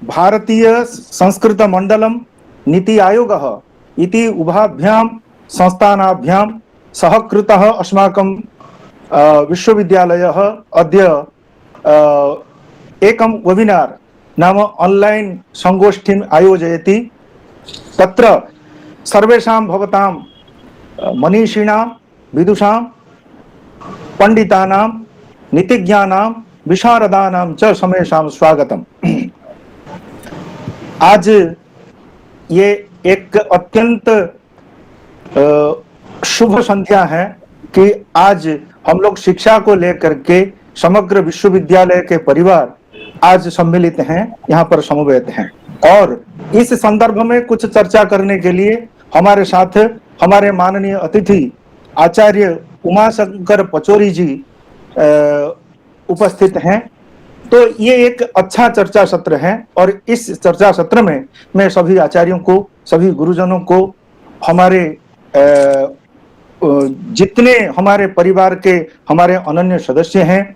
भारतीय संस्कृत मंडलम नीति आयोग इति उभाभ्याम संस्थानाभ्याम सहकृतः अस्माकं विश्वविद्यालयः अद्य एकं वेबिनार नाम ऑनलाइन संगोष्ठीम् आयोजयति। तत्र सर्वेषां भवतां मनीषिणां विदुषां पंडितानां नीतिज्ञानां विशारदानां च समेषां स्वागतम्। आज ये एक अत्यंत शुभ संध्या है कि आज हम लोग शिक्षा को लेकर के समग्र विश्वविद्यालय के परिवार आज सम्मिलित हैं, यहाँ पर समवेत हैं और इस संदर्भ में कुछ चर्चा करने के लिए हमारे साथ हमारे माननीय अतिथि आचार्य उमाशंकर पचौरी जी उपस्थित हैं। तो ये एक अच्छा चर्चा सत्र है और इस चर्चा सत्र में मैं सभी आचार्यों को, सभी गुरुजनों को, हमारे जितने हमारे परिवार के हमारे अनन्य सदस्य हैं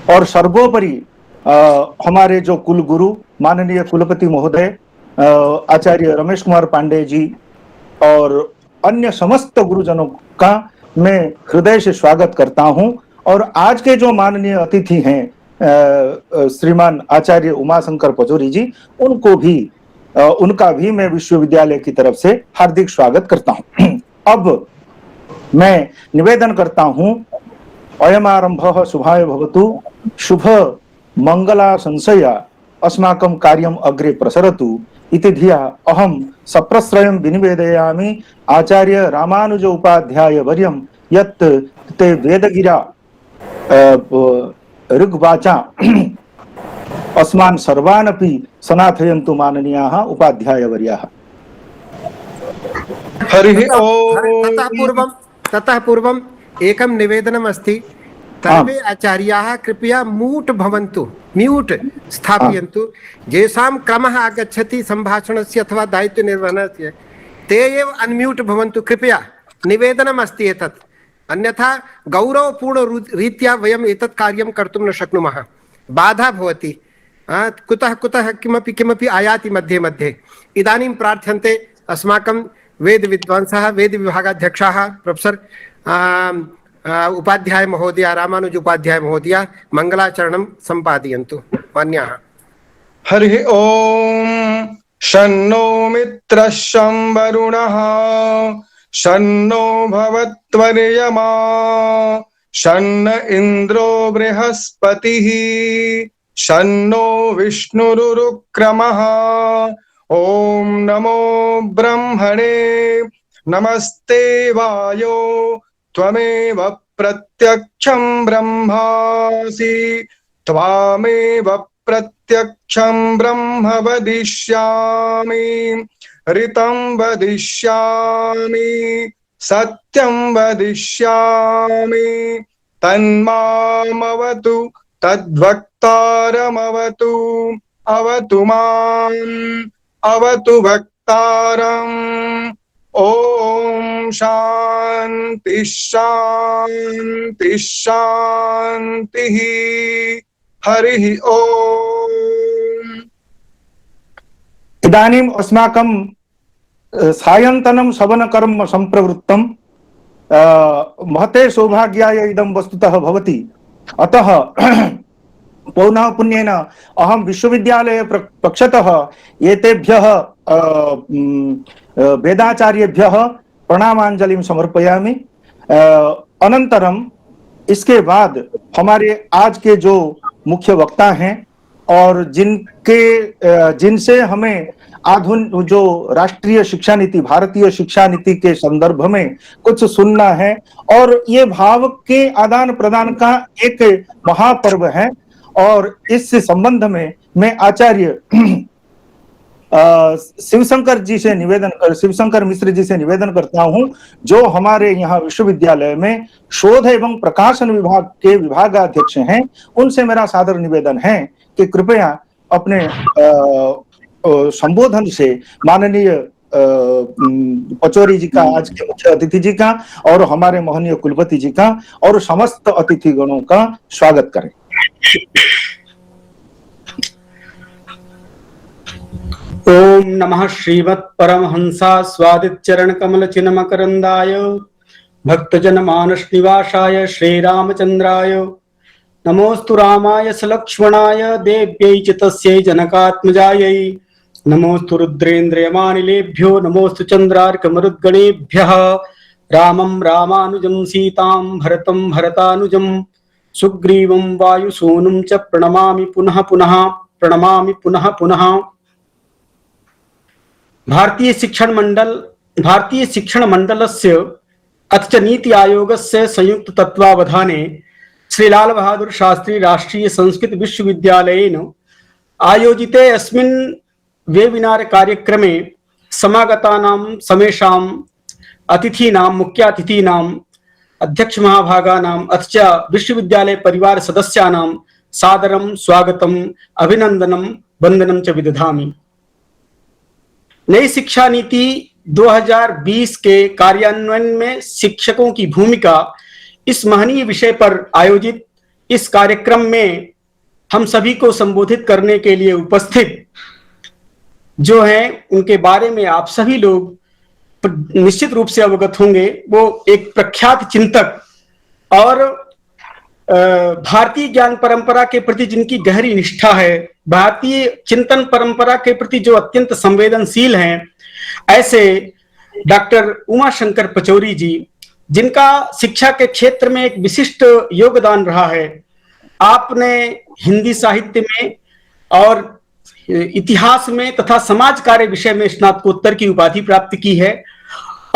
और सर्वोपरि हमारे जो कुल गुरु माननीय कुलपति महोदय आचार्य रमेश कुमार पांडे जी और अन्य समस्त गुरुजनों का मैं हृदय से स्वागत करता हूं। और आज के जो माननीय अतिथि हैं श्रीमान आचार्य उमाशंकर पचौरी जी, उनका भी मैं विश्वविद्यालय की तरफ से हार्दिक स्वागत करता हूं। अब मैं निवेदन करता हूं, अयमारंभः शुभाय भवतु, शुभ मंगला संशया अस्माकं कार्यम अग्रे प्रसरतु इति धिया अहम सप्रश्रयं विनिवेदयामि आचार्य रामानुज उपाध्याय वर्यं यत् ते वेदगिरा ऋग्वाचा अस्मान् सर्वानपि सनाथयन्तु माननीयाः उपाध्याय वर्याः। हरिः ओम्। ततः पूर्वम् एकं निवेदनम् अस्ति। सर्वे आचार्याः कृपया म्यूट् स्थापयन्तु। येषां क्रमः आगच्छति सम्भाषणस्य अथवा दायित्वनिर्वहणस्य ते एव अनम्यूट् भवन्तु, कृपया निवेदनम् अस्ति एतत्। अन्यथा गौरवपूर्णरीत्या वयम् एतत् कार्यं कर्तुं न शक्नुमः, बाधा भवति। कुतः किमपि आयाति मध्ये मध्ये। इदानीं प्रार्थ्यन्ते अस्माकं वेद विद्वांसः, वेद विभागाध्यक्षाः प्रोफेसर उपाध्याय महोदय, रामानुज उपाध्याय महोदय मंगलाचरणं संपादयन्तु। मान्याः। हरिः ओम्। शन्नो मित्रः शं वरुणः, शन्नो भवत्वर्यमा, शन्न इन्द्रो बृहस्पतिः, शन्नो विष्णुरुक्रमः। ॐ नमो ब्रह्मणे नमस्ते वायो त्वमेव प्रत्यक्षं ब्रह्मासि, त्वामेव प्रत्यक्षं ब्रह्म वदिष्यामि, ऋतं वदिष्यामि, सत्यं वदिष्यामि। तन्मामवतु तद्वक्तारमवतु, अवतु माम्, अवतु वक्तारम्। ओम शांति शांति शांति। हरिः ओम्। इदानीम् अस्माकं सायन्तनं शवनकर्म संप्रवृत्तं महते सौभाग्याय इदं वस्तुतः भवति। अतः पौनः पुण्येन अहं विश्वविद्यालय पक्षतः एतेभ्यः वेदाचार्येभ्यः प्रणामांजलिं समर्पयामि। अनंतरम इसके बाद हमारे आज के जो मुख्य वक्ता हैं और जिनसे हमें आधुनिक जो राष्ट्रीय शिक्षा नीति, भारतीय शिक्षा नीति के संदर्भ में कुछ सुनना है और ये भाव के आदान प्रदान का एक महापर्व है। और इस संबंध में मैं आचार्य शिवशंकर मिश्र जी से निवेदन करता हूं, जो हमारे यहाँ विश्वविद्यालय में शोध एवं प्रकाशन विभाग के विभागाध्यक्ष हैं। उनसे मेरा सादर निवेदन है कि कृपया अपने संबोधन से माननीय पचौरी जी का, आज के मुख्य अतिथि जी का और हमारे मोहनीय कुलपति जी का और समस्त अतिथि गणों का स्वागत करें। ओम नमः श्रीमत् परमहंसा स्वादिचरण कमल चिन्मकरंदाय भक्तजन मानस निवासाय श्रीरामचंद्राय नमोस्तु रामाय सलक्ष्मणाय देव्यै च तस्यै जनकात्मजायै नमोस्तु रुद्रेन्द्रयमानिलेभ्यो नमोस्तु चंद्रार्कमरुद्गणेभ्यः रामं रामानुजं सीतां भरतं भरतानुजं सुग्रीवं वायुसूनुं च प्रणमामि पुनः पुनः प्रणमामि पुनः पुनः। भारतीय शिक्षण मंडलस्य अथ च नीति आयोगस्य संयुक्त तत्वावधाने श्री लाल बहादुर शास्त्री राष्ट्रीय संस्कृत विश्वविद्यालयेन आयोजिते अस्मिन् वेबिनार कार्यक्रमे समागतानां समेषां अतिथीनां मुख्यातिथीनां अध्यक्ष महाभागानां अथ च विश्वविद्यालय परिवार सदस्यानां सादरं स्वागतम् अभिनंदनं वंदनं च विदधामि। नई शिक्षा नीति 2020 के कार्यान्वयन में शिक्षकों की भूमिका इस महनीय विषय पर आयोजित इस कार्यक्रम में हम सभी को संबोधित करने के लिए उपस्थित जो हैं उनके बारे में आप सभी लोग निश्चित रूप से अवगत होंगे। वो एक प्रख्यात चिंतक और भारतीय ज्ञान परंपरा के प्रति जिनकी गहरी निष्ठा है, भारतीय चिंतन परंपरा के प्रति जो अत्यंत संवेदनशील हैं, ऐसे डॉक्टर उमाशंकर पचौरी जी, जिनका शिक्षा के क्षेत्र में एक विशिष्ट योगदान रहा है। आपने हिंदी साहित्य में और इतिहास में तथा समाज कार्य विषय में स्नातकोत्तर की उपाधि प्राप्त की है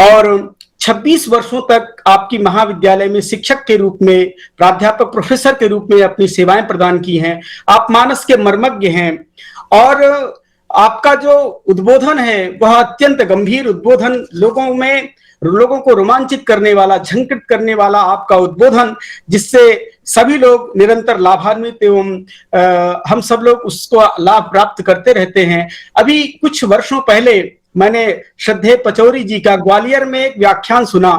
और 26 वर्षों तक आपकी महाविद्यालय में शिक्षक के रूप में, प्राध्यापक प्रोफेसर के रूप में अपनी सेवाएं प्रदान की हैं। आप मानस के मर्मज्ञ हैं और आपका जो उद्बोधन है वह अत्यंत गंभीर उद्बोधन, लोगों को रोमांचित करने वाला, झंकृत करने वाला आपका उद्बोधन, जिससे सभी लोग निरंतर लाभान्वित एवं हम सब लोग उसको लाभ प्राप्त करते रहते हैं। अभी कुछ वर्षों पहले मैंने श्रद्धेय पचौरी जी का ग्वालियर में एक व्याख्यान सुना।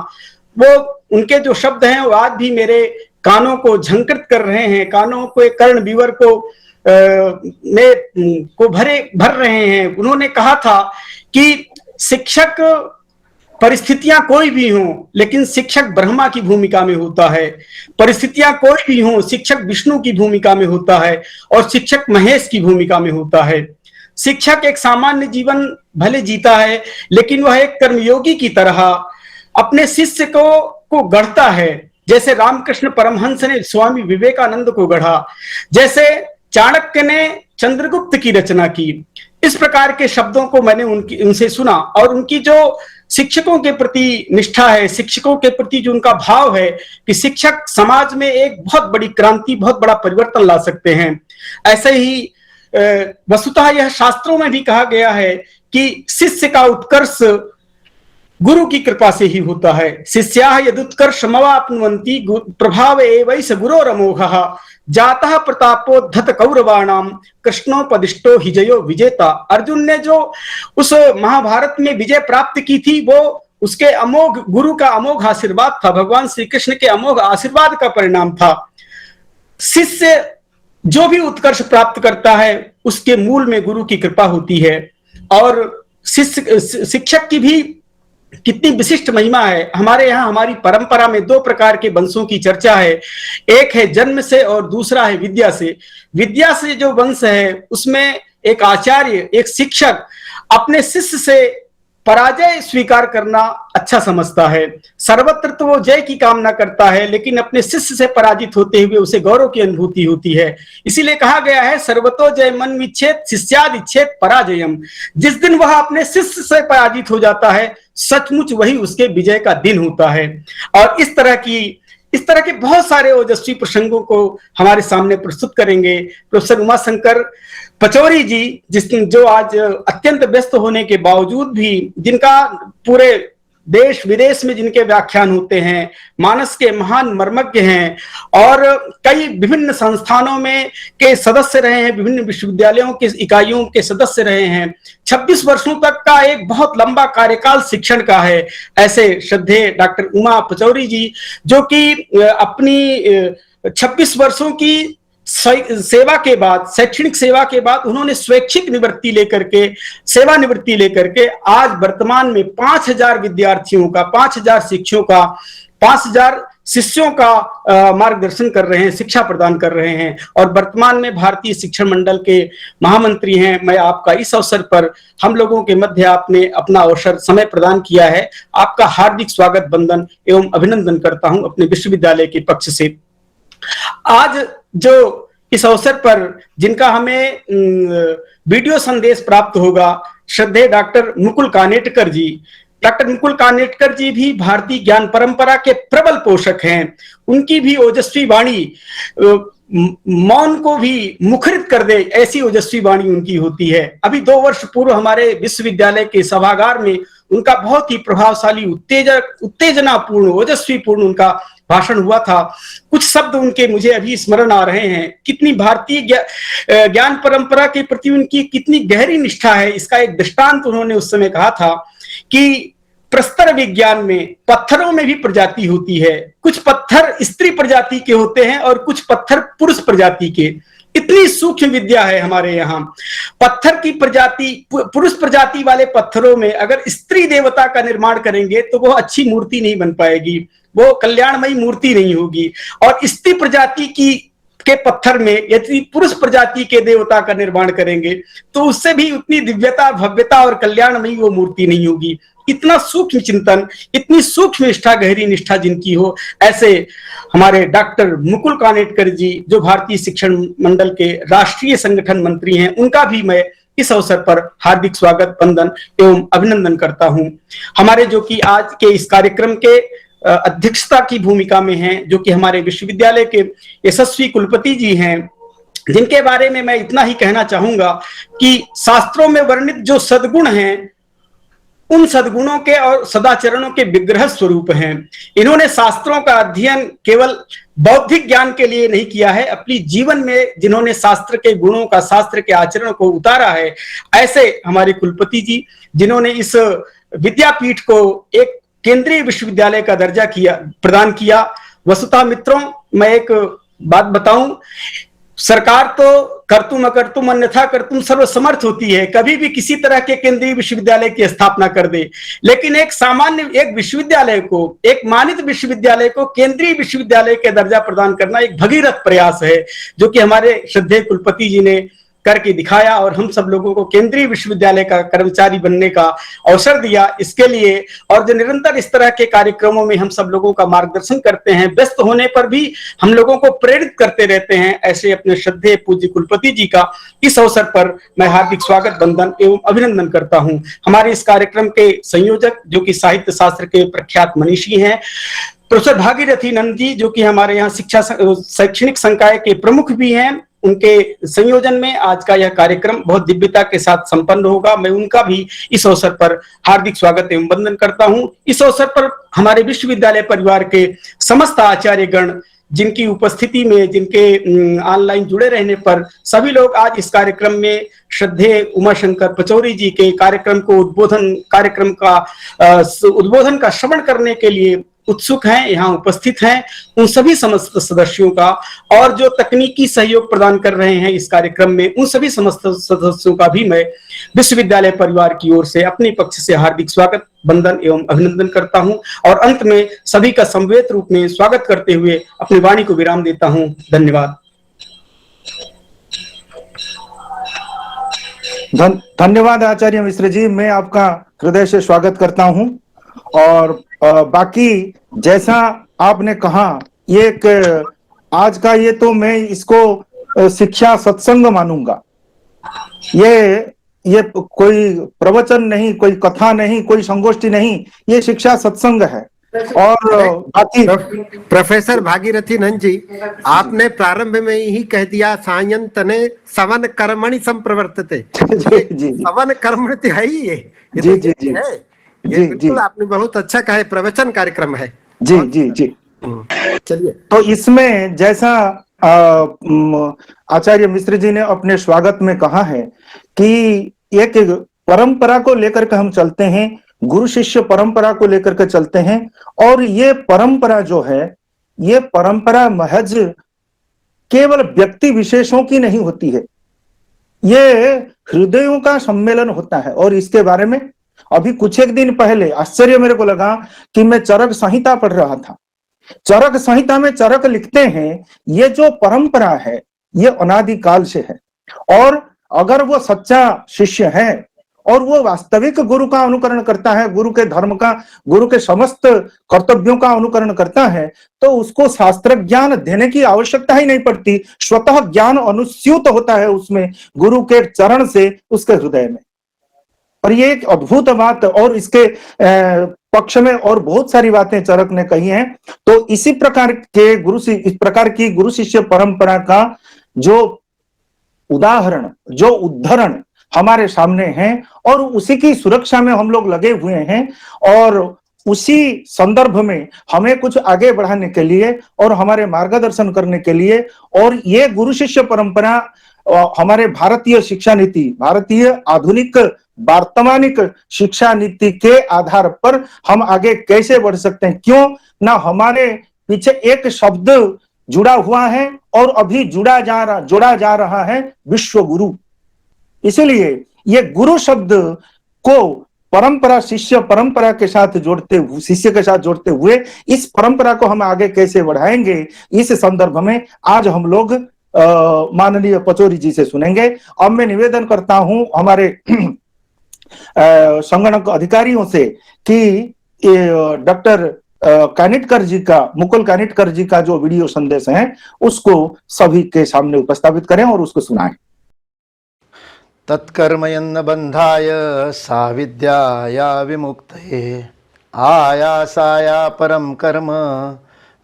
वो उनके जो शब्द हैं वो आज भी मेरे कानों को झंकृत कर रहे हैं, कानों को एक कर्ण विवर को भर रहे हैं। उन्होंने कहा था कि शिक्षक परिस्थितियां कोई भी हों, लेकिन शिक्षक ब्रह्मा की भूमिका में होता है। परिस्थितियां कोई भी हों, शिक्षक विष्णु की भूमिका में होता है और शिक्षक महेश की भूमिका में होता है। शिक्षक एक सामान्य जीवन भले जीता है, लेकिन वह एक कर्मयोगी की तरह अपने शिष्य को गढ़ता है। जैसे रामकृष्ण परमहंस ने स्वामी विवेकानंद को गढ़ा, जैसे चाणक्य ने चंद्रगुप्त की रचना की। इस प्रकार के शब्दों को मैंने उनसे सुना और उनकी जो शिक्षकों के प्रति निष्ठा है, शिक्षकों के प्रति जो उनका भाव है कि शिक्षक समाज में एक बहुत बड़ी क्रांति, बहुत बड़ा परिवर्तन ला सकते हैं। ऐसे ही वस्तुतः यह शास्त्रों में भी कहा गया है कि शिष्य का उत्कर्ष गुरु की कृपा से ही होता है। शिष्याः यदुत्कर्षमवाप्नुवन्ति प्रभाव एवैष गुरोरमोघः जातः प्रतापोद्धत कौरवाणाम कृष्णोपदिष्टो हिजयो विजेता। अर्जुन ने जो उस महाभारत में विजय प्राप्त की थी वो उसके अमोघ गुरु का अमोघ आशीर्वाद था, भगवान श्री कृष्ण के अमोघ आशीर्वाद का परिणाम था। शिष्य जो भी उत्कर्ष प्राप्त करता है उसके मूल में गुरु की कृपा होती है। और शिक्षक की भी कितनी विशिष्ट महिमा है। हमारे यहाँ हमारी परंपरा में दो प्रकार के वंशों की चर्चा है, एक है जन्म से और दूसरा है विद्या से। विद्या से जो वंश है उसमें एक आचार्य, एक शिक्षक अपने शिष्य से पराजय स्वीकार करना अच्छा समझता है। सर्वत्र तो वो जय की कामना करता है, लेकिन अपने शिष्य से पराजित होते हुए उसे गौरव की अनुभूति होती है। इसीलिए कहा गया है सर्वतो जय मन विच्छेद शिष्याद इच्छेद पराजयम। जिस दिन वह अपने शिष्य से पराजित हो जाता है, सचमुच वही उसके विजय का दिन होता है। और इस तरह के बहुत सारे ओजस्वी प्रसंगों को हमारे सामने प्रस्तुत करेंगे प्रोफेसर उमाशंकर पचौरी जी, जो आज अत्यंत व्यस्त होने के बावजूद भी, जिनका पूरे देश विदेश में जिनके व्याख्यान होते हैं, मानस के महान मर्मज्ञ हैं और कई विभिन्न संस्थानों में के सदस्य रहे हैं, विभिन्न विश्वविद्यालयों के इकाइयों के सदस्य रहे हैं। 26 वर्षों तक का एक बहुत लंबा कार्यकाल शिक्षण का है। ऐसे श्रद्धेय डॉक्टर उमा पचौरी जी, जो कि अपनी 26 वर्षों की सेवा के बाद, शैक्षणिक सेवा के बाद उन्होंने स्वैच्छिक निवृत्ति लेकर के, सेवानिवृत्ति लेकर के आज वर्तमान में 5000 विद्यार्थियों का, 5000 शिक्षकों का, 5000 शिष्यों का मार्गदर्शन कर रहे हैं, शिक्षा प्रदान कर रहे हैं और वर्तमान में भारतीय शिक्षण मंडल के महामंत्री हैं। मैं आपका इस अवसर पर हम लोगों के मध्य आपने अपना अवसर समय प्रदान किया है, आपका हार्दिक स्वागत, वंदन एवं अभिनंदन करता हूं अपने विश्वविद्यालय के पक्ष से। आज जो इस अवसर पर जिनका हमें वीडियो संदेश प्राप्त होगा, श्रद्धेय डॉक्टर मुकुल कानेटकर जी। डॉक्टर मुकुल कानेटकर जी भी भारतीय ज्ञान परंपरा के प्रबल पोषक हैं। उनकी भी ओजस्वी वाणी मौन को भी मुखरित कर दे, ऐसी ओजस्वी वाणी उनकी होती है। अभी 2 वर्ष पूर्व हमारे विश्वविद्यालय के सभागार में उनका बहुत ही प्रभावशाली, उत्तेजनापूर्ण, ओजस्वी पूर्ण उनका भाषण हुआ था। कुछ शब्द उनके मुझे अभी स्मरण आ रहे हैं। कितनी भारतीय ज्ञान परंपरा के प्रति उनकी कितनी गहरी निष्ठा है, इसका एक दृष्टांत उन्होंने उस समय कहा था कि प्रस्तर विज्ञान में पत्थरों में भी प्रजाति होती है। कुछ पत्थर स्त्री प्रजाति के होते हैं और कुछ पत्थर पुरुष प्रजाति के। इतनी सूक्ष्म विद्या है हमारे यहाँ। पत्थर की प्रजाति, पुरुष प्रजाति वाले पत्थरों में अगर स्त्री देवता का निर्माण करेंगे तो वो अच्छी मूर्ति नहीं बन पाएगी, वो कल्याणमयी मूर्ति नहीं होगी। और स्त्री प्रजाति के पत्थर में यदि पुरुष प्रजाति के देवता का निर्माण करेंगे तो उससे भी उतनी दिव्यता, भव्यता और कल्याणमयी वो मूर्ति नहीं होगी। इतना सूक्ष्म चिंतन, इतनी सूक्ष्म निष्ठा, गहरी निष्ठा जिनकी हो, ऐसे हमारे डॉक्टर मुकुल कानेटकर जी जो भारतीय शिक्षण मंडल के राष्ट्रीय संगठन मंत्री हैं, उनका भी मैं इस अवसर पर हार्दिक स्वागत, वंदन एवं अभिनंदन करता हूं। हमारे जो कि आज के इस कार्यक्रम के अध्यक्षता की भूमिका में हैं, जो कि हमारे विश्वविद्यालय के यशस्वी कुलपति जी हैं, जिनके बारे में मैं इतना ही कहना चाहूंगा कि शास्त्रों में वर्णित जो सद्गुण हैं, उन सद्गुणों के और सदाचरणों के विग्रह स्वरूप हैं। इन्होंने शास्त्रों का अध्ययन केवल बौद्धिक ज्ञान के लिए नहीं किया है, अपनी जीवन में जिन्होंने शास्त्र के गुणों का, शास्त्र के आचरण को उतारा है, ऐसे हमारे कुलपति जी जिन्होंने इस विद्यापीठ को एक केंद्रीय विश्वविद्यालय का दर्जा प्रदान किया। वसुधा मित्रों, मैं एक बात बताऊं, सरकार तो कर्तुम अकर्तुम अन्यथा कर्तुम सर्वसमर्थ होती है, कभी भी किसी तरह के केंद्रीय विश्वविद्यालय की स्थापना कर दे, लेकिन एक विश्वविद्यालय को, एक मानित विश्वविद्यालय को केंद्रीय विश्वविद्यालय के दर्जा प्रदान करना एक भगीरथ प्रयास है, जो कि हमारे श्रद्धेय कुलपति जी ने करके दिखाया और हम सब लोगों को केंद्रीय विश्वविद्यालय का कर्मचारी बनने का अवसर दिया। इसके लिए और जो निरंतर इस तरह के कार्यक्रमों में हम सब लोगों का मार्गदर्शन करते हैं, व्यस्त होने पर भी हम लोगों को प्रेरित करते रहते हैं, ऐसे अपने श्रद्धेय पूज्य कुलपति जी का इस अवसर पर मैं हार्दिक स्वागत, वंदन एवं अभिनंदन करता हूं। हमारे इस कार्यक्रम के संयोजक जो कि साहित्य शास्त्र के प्रख्यात मनीषी हैं, प्रोफेसर भागीरथी नंद जी, जो कि हमारे यहाँ शैक्षणिक संकाय के प्रमुख भी हैं, उनके संयोजन में आज का यह कार्यक्रम बहुत दिव्यता के साथ संपन्न होगा। मैं उनका भी इस अवसर पर हार्दिक स्वागत एवं वंदन करता हूं। इस अवसर पर हमारे विश्वविद्यालय परिवार के समस्त आचार्य गण जिनकी उपस्थिति में, जिनके ऑनलाइन जुड़े रहने पर सभी लोग आज इस कार्यक्रम में श्रद्धेय उमाशंकर पचौरी जी के कार्यक्रम का उद्बोधन का श्रवण करने के लिए उत्सुक हैं, यहाँ उपस्थित हैं, उन सभी समस्त सदस्यों का और जो तकनीकी सहयोग प्रदान कर रहे हैं इस कार्यक्रम में, उन सभी समस्त सदस्यों का भी मैं विश्वविद्यालय परिवार की ओर से अपने पक्ष से हार्दिक स्वागत, वंदन एवं अभिनंदन करता हूं और अंत में सभी का समवेत रूप में स्वागत करते हुए अपनी वाणी को विराम देता हूं। धन्यवाद। धन्यवाद आचार्य मिश्र जी, मैं आपका हृदय से स्वागत करता हूं। और बाकी जैसा आपने कहा, ये आज का ये तो मैं इसको शिक्षा सत्संग मानूंगा। ये कोई प्रवचन नहीं, कोई कथा नहीं, कोई संगोष्ठी नहीं, ये शिक्षा सत्संग है। और बाकी प्रोफेसर भागीरथी नंद जी, आपने प्रारंभ में ही कह दिया सायंतने सवन कर्मणि संप्रवर्तते। जी सवन कर्मणि तो है ही ये जी जी जी है। ये बिल्कुल आपने बहुत अच्छा कहा है, प्रवचन कार्यक्रम है। जी जी जी। चलिए, तो इसमें जैसा आचार्य मिश्र जी ने अपने स्वागत में कहा है कि एक परंपरा को लेकर के हम चलते हैं, गुरु शिष्य परंपरा को लेकर के चलते हैं। और ये परंपरा जो है, ये परंपरा महज केवल व्यक्ति विशेषों की नहीं होती है, ये हृदयों का सम्मेलन होता है। और इसके बारे में अभी कुछ एक दिन पहले आश्चर्य मेरे को लगा कि मैं चरक संहिता पढ़ रहा था। चरक संहिता में चरक लिखते हैं, ये जो परंपरा है ये अनादिकाल से है, और अगर वो सच्चा शिष्य है और वो वास्तविक गुरु का अनुकरण करता है, गुरु के धर्म का, गुरु के समस्त कर्तव्यों का अनुकरण करता है, तो उसको शास्त्र ज्ञान देने की आवश्यकता ही नहीं पड़ती। स्वतः ज्ञान अनुस्यूत होता है उसमें, गुरु के चरण से उसके हृदय में। और ये एक अद्भुत बात, और इसके पक्ष में और बहुत सारी बातें चरक ने कही हैं। तो इसी प्रकार के इस प्रकार की गुरु शिष्य परंपरा का जो उदाहरण, जो उद्धरण हमारे सामने है, और उसी की सुरक्षा में हम लोग लगे हुए हैं। और उसी संदर्भ में हमें कुछ आगे बढ़ाने के लिए और हमारे मार्गदर्शन करने के लिए, और ये गुरु शिष्य परंपरा हमारे भारतीय शिक्षा नीति, भारतीय आधुनिक वर्तमानिक शिक्षा नीति के आधार पर हम आगे कैसे बढ़ सकते हैं। क्यों ना हमारे पीछे एक शब्द जुड़ा हुआ है और अभी जोड़ा जा रहा है, विश्व गुरु। इसलिए ये गुरु शब्द को परंपरा, शिष्य परंपरा के साथ शिष्य के साथ जोड़ते हुए इस परंपरा को हम आगे कैसे बढ़ाएंगे, इस संदर्भ में आज हम लोग माननीय पचौरी जी से सुनेंगे। अब मैं निवेदन करता हूं हमारे संगणक अधिकारियों से कि डॉक्टर कानिटकर जी का, मुकुल कानिटकर जी का जो वीडियो संदेश है उसको सभी के सामने उपस्थापित करें और उसको सुनाएं। तत्कर्मयन्न बंधाय सा विद्याया विमुक्तये आयासाया परम कर्म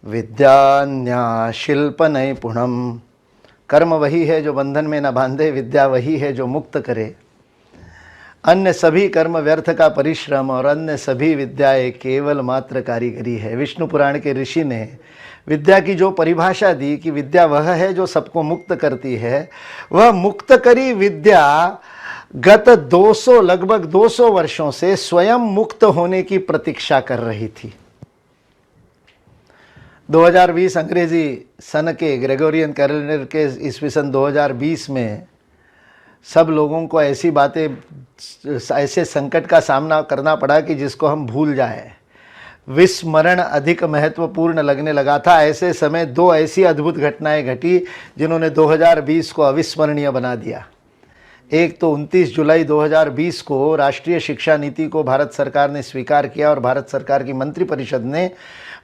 विद्यान्या शिल्प नैपुणम। कर्म वही है जो बंधन में न बांधे, विद्या वही है जो मुक्त करे। अन्य सभी कर्म व्यर्थ का परिश्रम और अन्य सभी विद्याएं केवल मात्र कारीगरी है। विष्णु पुराण के ऋषि ने विद्या की जो परिभाषा दी कि विद्या वह है जो सबको मुक्त करती है, वह मुक्त करी विद्या गत लगभग 200 वर्षों से स्वयं मुक्त होने की प्रतीक्षा कर रही थी। 2020 अंग्रेजी सन के ग्रेगोरियन कैलेंडर के ईस्वी सन 2020 में सब लोगों को ऐसी बातें, ऐसे संकट का सामना करना पड़ा कि जिसको हम भूल जाए। विस्मरण अधिक महत्वपूर्ण लगने लगा था। ऐसे समय दो ऐसी अद्भुत घटनाएं घटी जिन्होंने 2020 को अविस्मरणीय बना दिया। एक तो 29 जुलाई 2020 को राष्ट्रीय शिक्षा नीति को भारत सरकार ने स्वीकार किया और भारत सरकार की मंत्रिपरिषद ने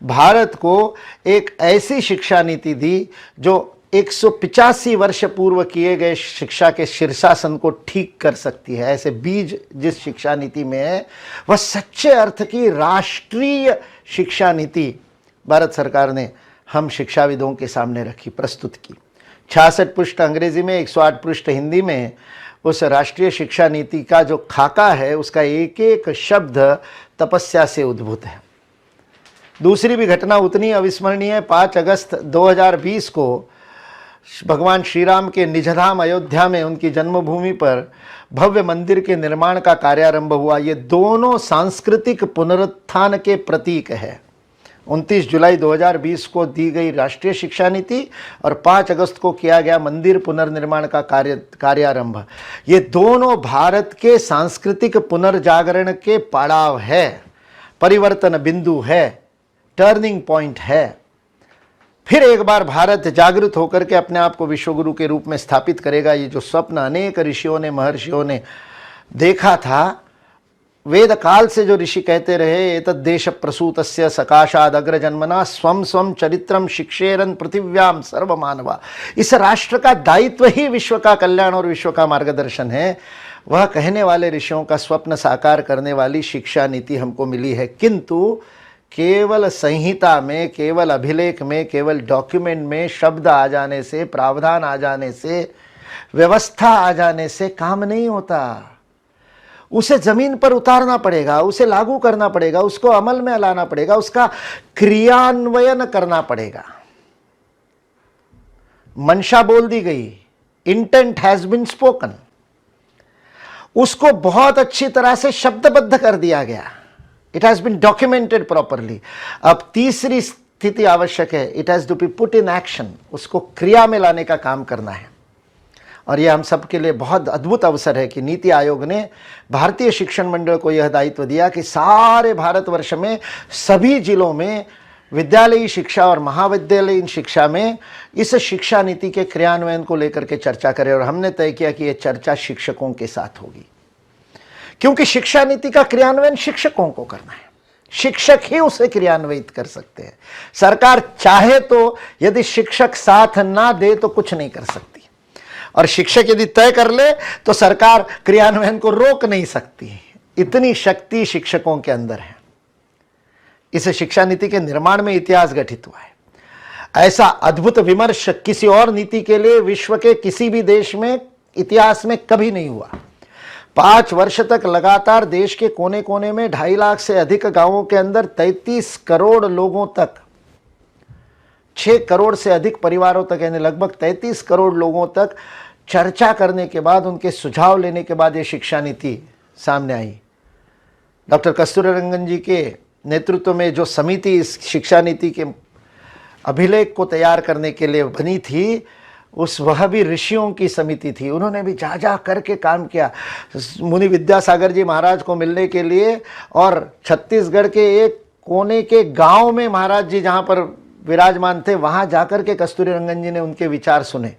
भारत को एक ऐसी शिक्षा नीति दी जो 185 वर्ष पूर्व किए गए शिक्षा के शीर्षासन को ठीक कर सकती है। ऐसे बीज जिस शिक्षा नीति में है वह सच्चे अर्थ की राष्ट्रीय शिक्षा नीति भारत सरकार ने हम शिक्षाविदों के सामने रखी, प्रस्तुत की। 66 पृष्ठ अंग्रेजी में, 108 पृष्ठ हिंदी में उस राष्ट्रीय शिक्षा नीति का जो खाका है उसका एक एक शब्द तपस्या से उद्भूत है। दूसरी भी घटना उतनी अविस्मरणीय है। 5 अगस्त 2020 को भगवान श्री राम के निजधाम अयोध्या में उनकी जन्मभूमि पर भव्य मंदिर के निर्माण का कार्यारंभ हुआ। ये दोनों सांस्कृतिक पुनरुत्थान के प्रतीक है। 29 जुलाई 2020 को दी गई राष्ट्रीय शिक्षा नीति और 5 अगस्त को किया गया मंदिर पुनर्निर्माण का कार्यारंभ, ये दोनों भारत के सांस्कृतिक पुनर्जागरण के पड़ाव है, परिवर्तन बिंदु है, टर्निंग पॉइंट है। फिर एक बार भारत जागृत होकर के अपने आप को विश्वगुरु के रूप में स्थापित करेगा। ये जो स्वप्न अनेक ऋषियों ने, महर्षियों ने देखा था, वेद काल से जो ऋषि कहते रहे, एतद् देश प्रसूतस्य सकाशाद अग्रजन्मना स्वम स्वम चरित्रम शिक्षेरन पृथिव्याम सर्वमानवा। इस राष्ट्र का दायित्व ही विश्व का कल्याण और विश्व का मार्गदर्शन है। वह कहने वाले ऋषियों का स्वप्न साकार करने वाली शिक्षा नीति हमको मिली है। किंतु केवल संहिता में, केवल अभिलेख में, केवल डॉक्यूमेंट में शब्द आ जाने से, प्रावधान आ जाने से, व्यवस्था आ जाने से काम नहीं होता। उसे जमीन पर उतारना पड़ेगा, उसे लागू करना पड़ेगा, उसको अमल में लाना पड़ेगा, उसका क्रियान्वयन करना पड़ेगा। मंशा बोल दी गई, इंटेंट हैज बीन स्पोकन, उसको बहुत अच्छी तरह से शब्दबद्ध कर दिया गया। It has been documented properly. अब तीसरी स्थिति आवश्यक है, it has to be put in action, उसको क्रिया में लाने का काम करना है। और ये हम सब के लिए बहुत अद्भुत अवसर है कि नीति आयोग ने भारतीय शिक्षण मंडल को यह दायित्व दिया कि सारे भारतवर्ष में सभी जिलों में विद्यालयी शिक्षा और महाविद्यालयीन शिक्षा में इस शिक्षा नीति के क्रियान्वयन को लेकर के चर्चा करें। और हमने तय किया कि यह चर्चा शिक्षकों के साथ होगी, क्योंकि शिक्षा नीति का क्रियान्वयन शिक्षकों को करना है, शिक्षक ही उसे क्रियान्वित कर सकते हैं। सरकार चाहे तो यदि शिक्षक साथ ना दे तो कुछ नहीं कर सकती, और शिक्षक यदि तय कर ले तो सरकार क्रियान्वयन को रोक नहीं सकती। इतनी शक्ति शिक्षकों के अंदर है। इस शिक्षा नीति के निर्माण में इतिहास गठित हुआ है। ऐसा अद्भुत विमर्श किसी और नीति के लिए विश्व के किसी भी देश में इतिहास में कभी नहीं हुआ। 5 वर्ष तक लगातार देश के कोने कोने में 2.5 लाख से अधिक गांवों के अंदर 33 करोड़ लोगों तक, 6 करोड़ से अधिक परिवारों तक, यानी लगभग 33 करोड़ लोगों तक चर्चा करने के बाद, उनके सुझाव लेने के बाद ये शिक्षा नीति सामने आई। डॉक्टर कस्तूरीरंगन जी के नेतृत्व में जो समिति इस शिक्षा नीति के अभिलेख को तैयार करने के लिए बनी थी, वह भी ऋषियों की समिति थी। उन्होंने भी जा करके काम किया। मुनि विद्यासागर जी महाराज को मिलने के लिए, और छत्तीसगढ़ के एक कोने के गांव में महाराज जी जहां पर विराजमान थे, वहां जाकर के कस्तूरीरंगन जी ने उनके विचार सुने।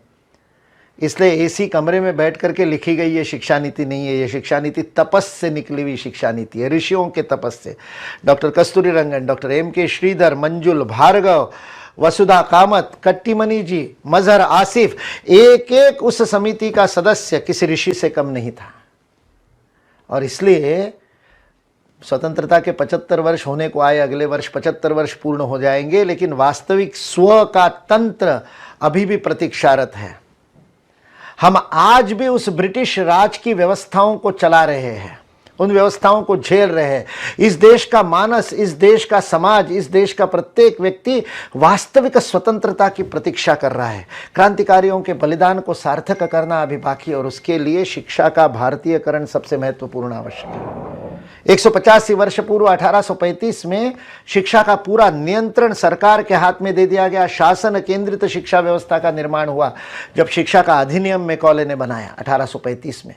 इसलिए एसी कमरे में बैठ करके लिखी गई ये शिक्षा नीति नहीं है, ये शिक्षा नीति तपस से निकली हुई शिक्षा नीति है, ऋषियों के तपस से। Doctor Kasturirangan, doctor M.K. Shridhar, मंजुल भार्गव, वसुधा कामत, कट्टीमणि जी, मजहर आसिफ, एक एक उस समिति का सदस्य किसी ऋषि से कम नहीं था। और इसलिए स्वतंत्रता के 75 वर्ष होने को आए, अगले वर्ष 75 वर्ष पूर्ण हो जाएंगे, लेकिन वास्तविक स्व का तंत्र अभी भी प्रतीक्षारत है। हम आज भी उस ब्रिटिश राज की व्यवस्थाओं को चला रहे हैं, उन व्यवस्थाओं को झेल रहे हैं। इस देश का मानस, इस देश का समाज, इस देश का प्रत्येक व्यक्ति वास्तविक स्वतंत्रता की प्रतीक्षा कर रहा है। क्रांतिकारियों के बलिदान को सार्थक करना अभी बाकी, और उसके लिए शिक्षा का भारतीयकरण सबसे महत्वपूर्ण आवश्यक है। 185 वर्ष पूर्व 1835 में शिक्षा का पूरा नियंत्रण सरकार के हाथ में दे दिया गया। शासन केंद्रित शिक्षा व्यवस्था का निर्माण हुआ जब शिक्षा का अधिनियम मैकॉले ने बनाया 1835 में।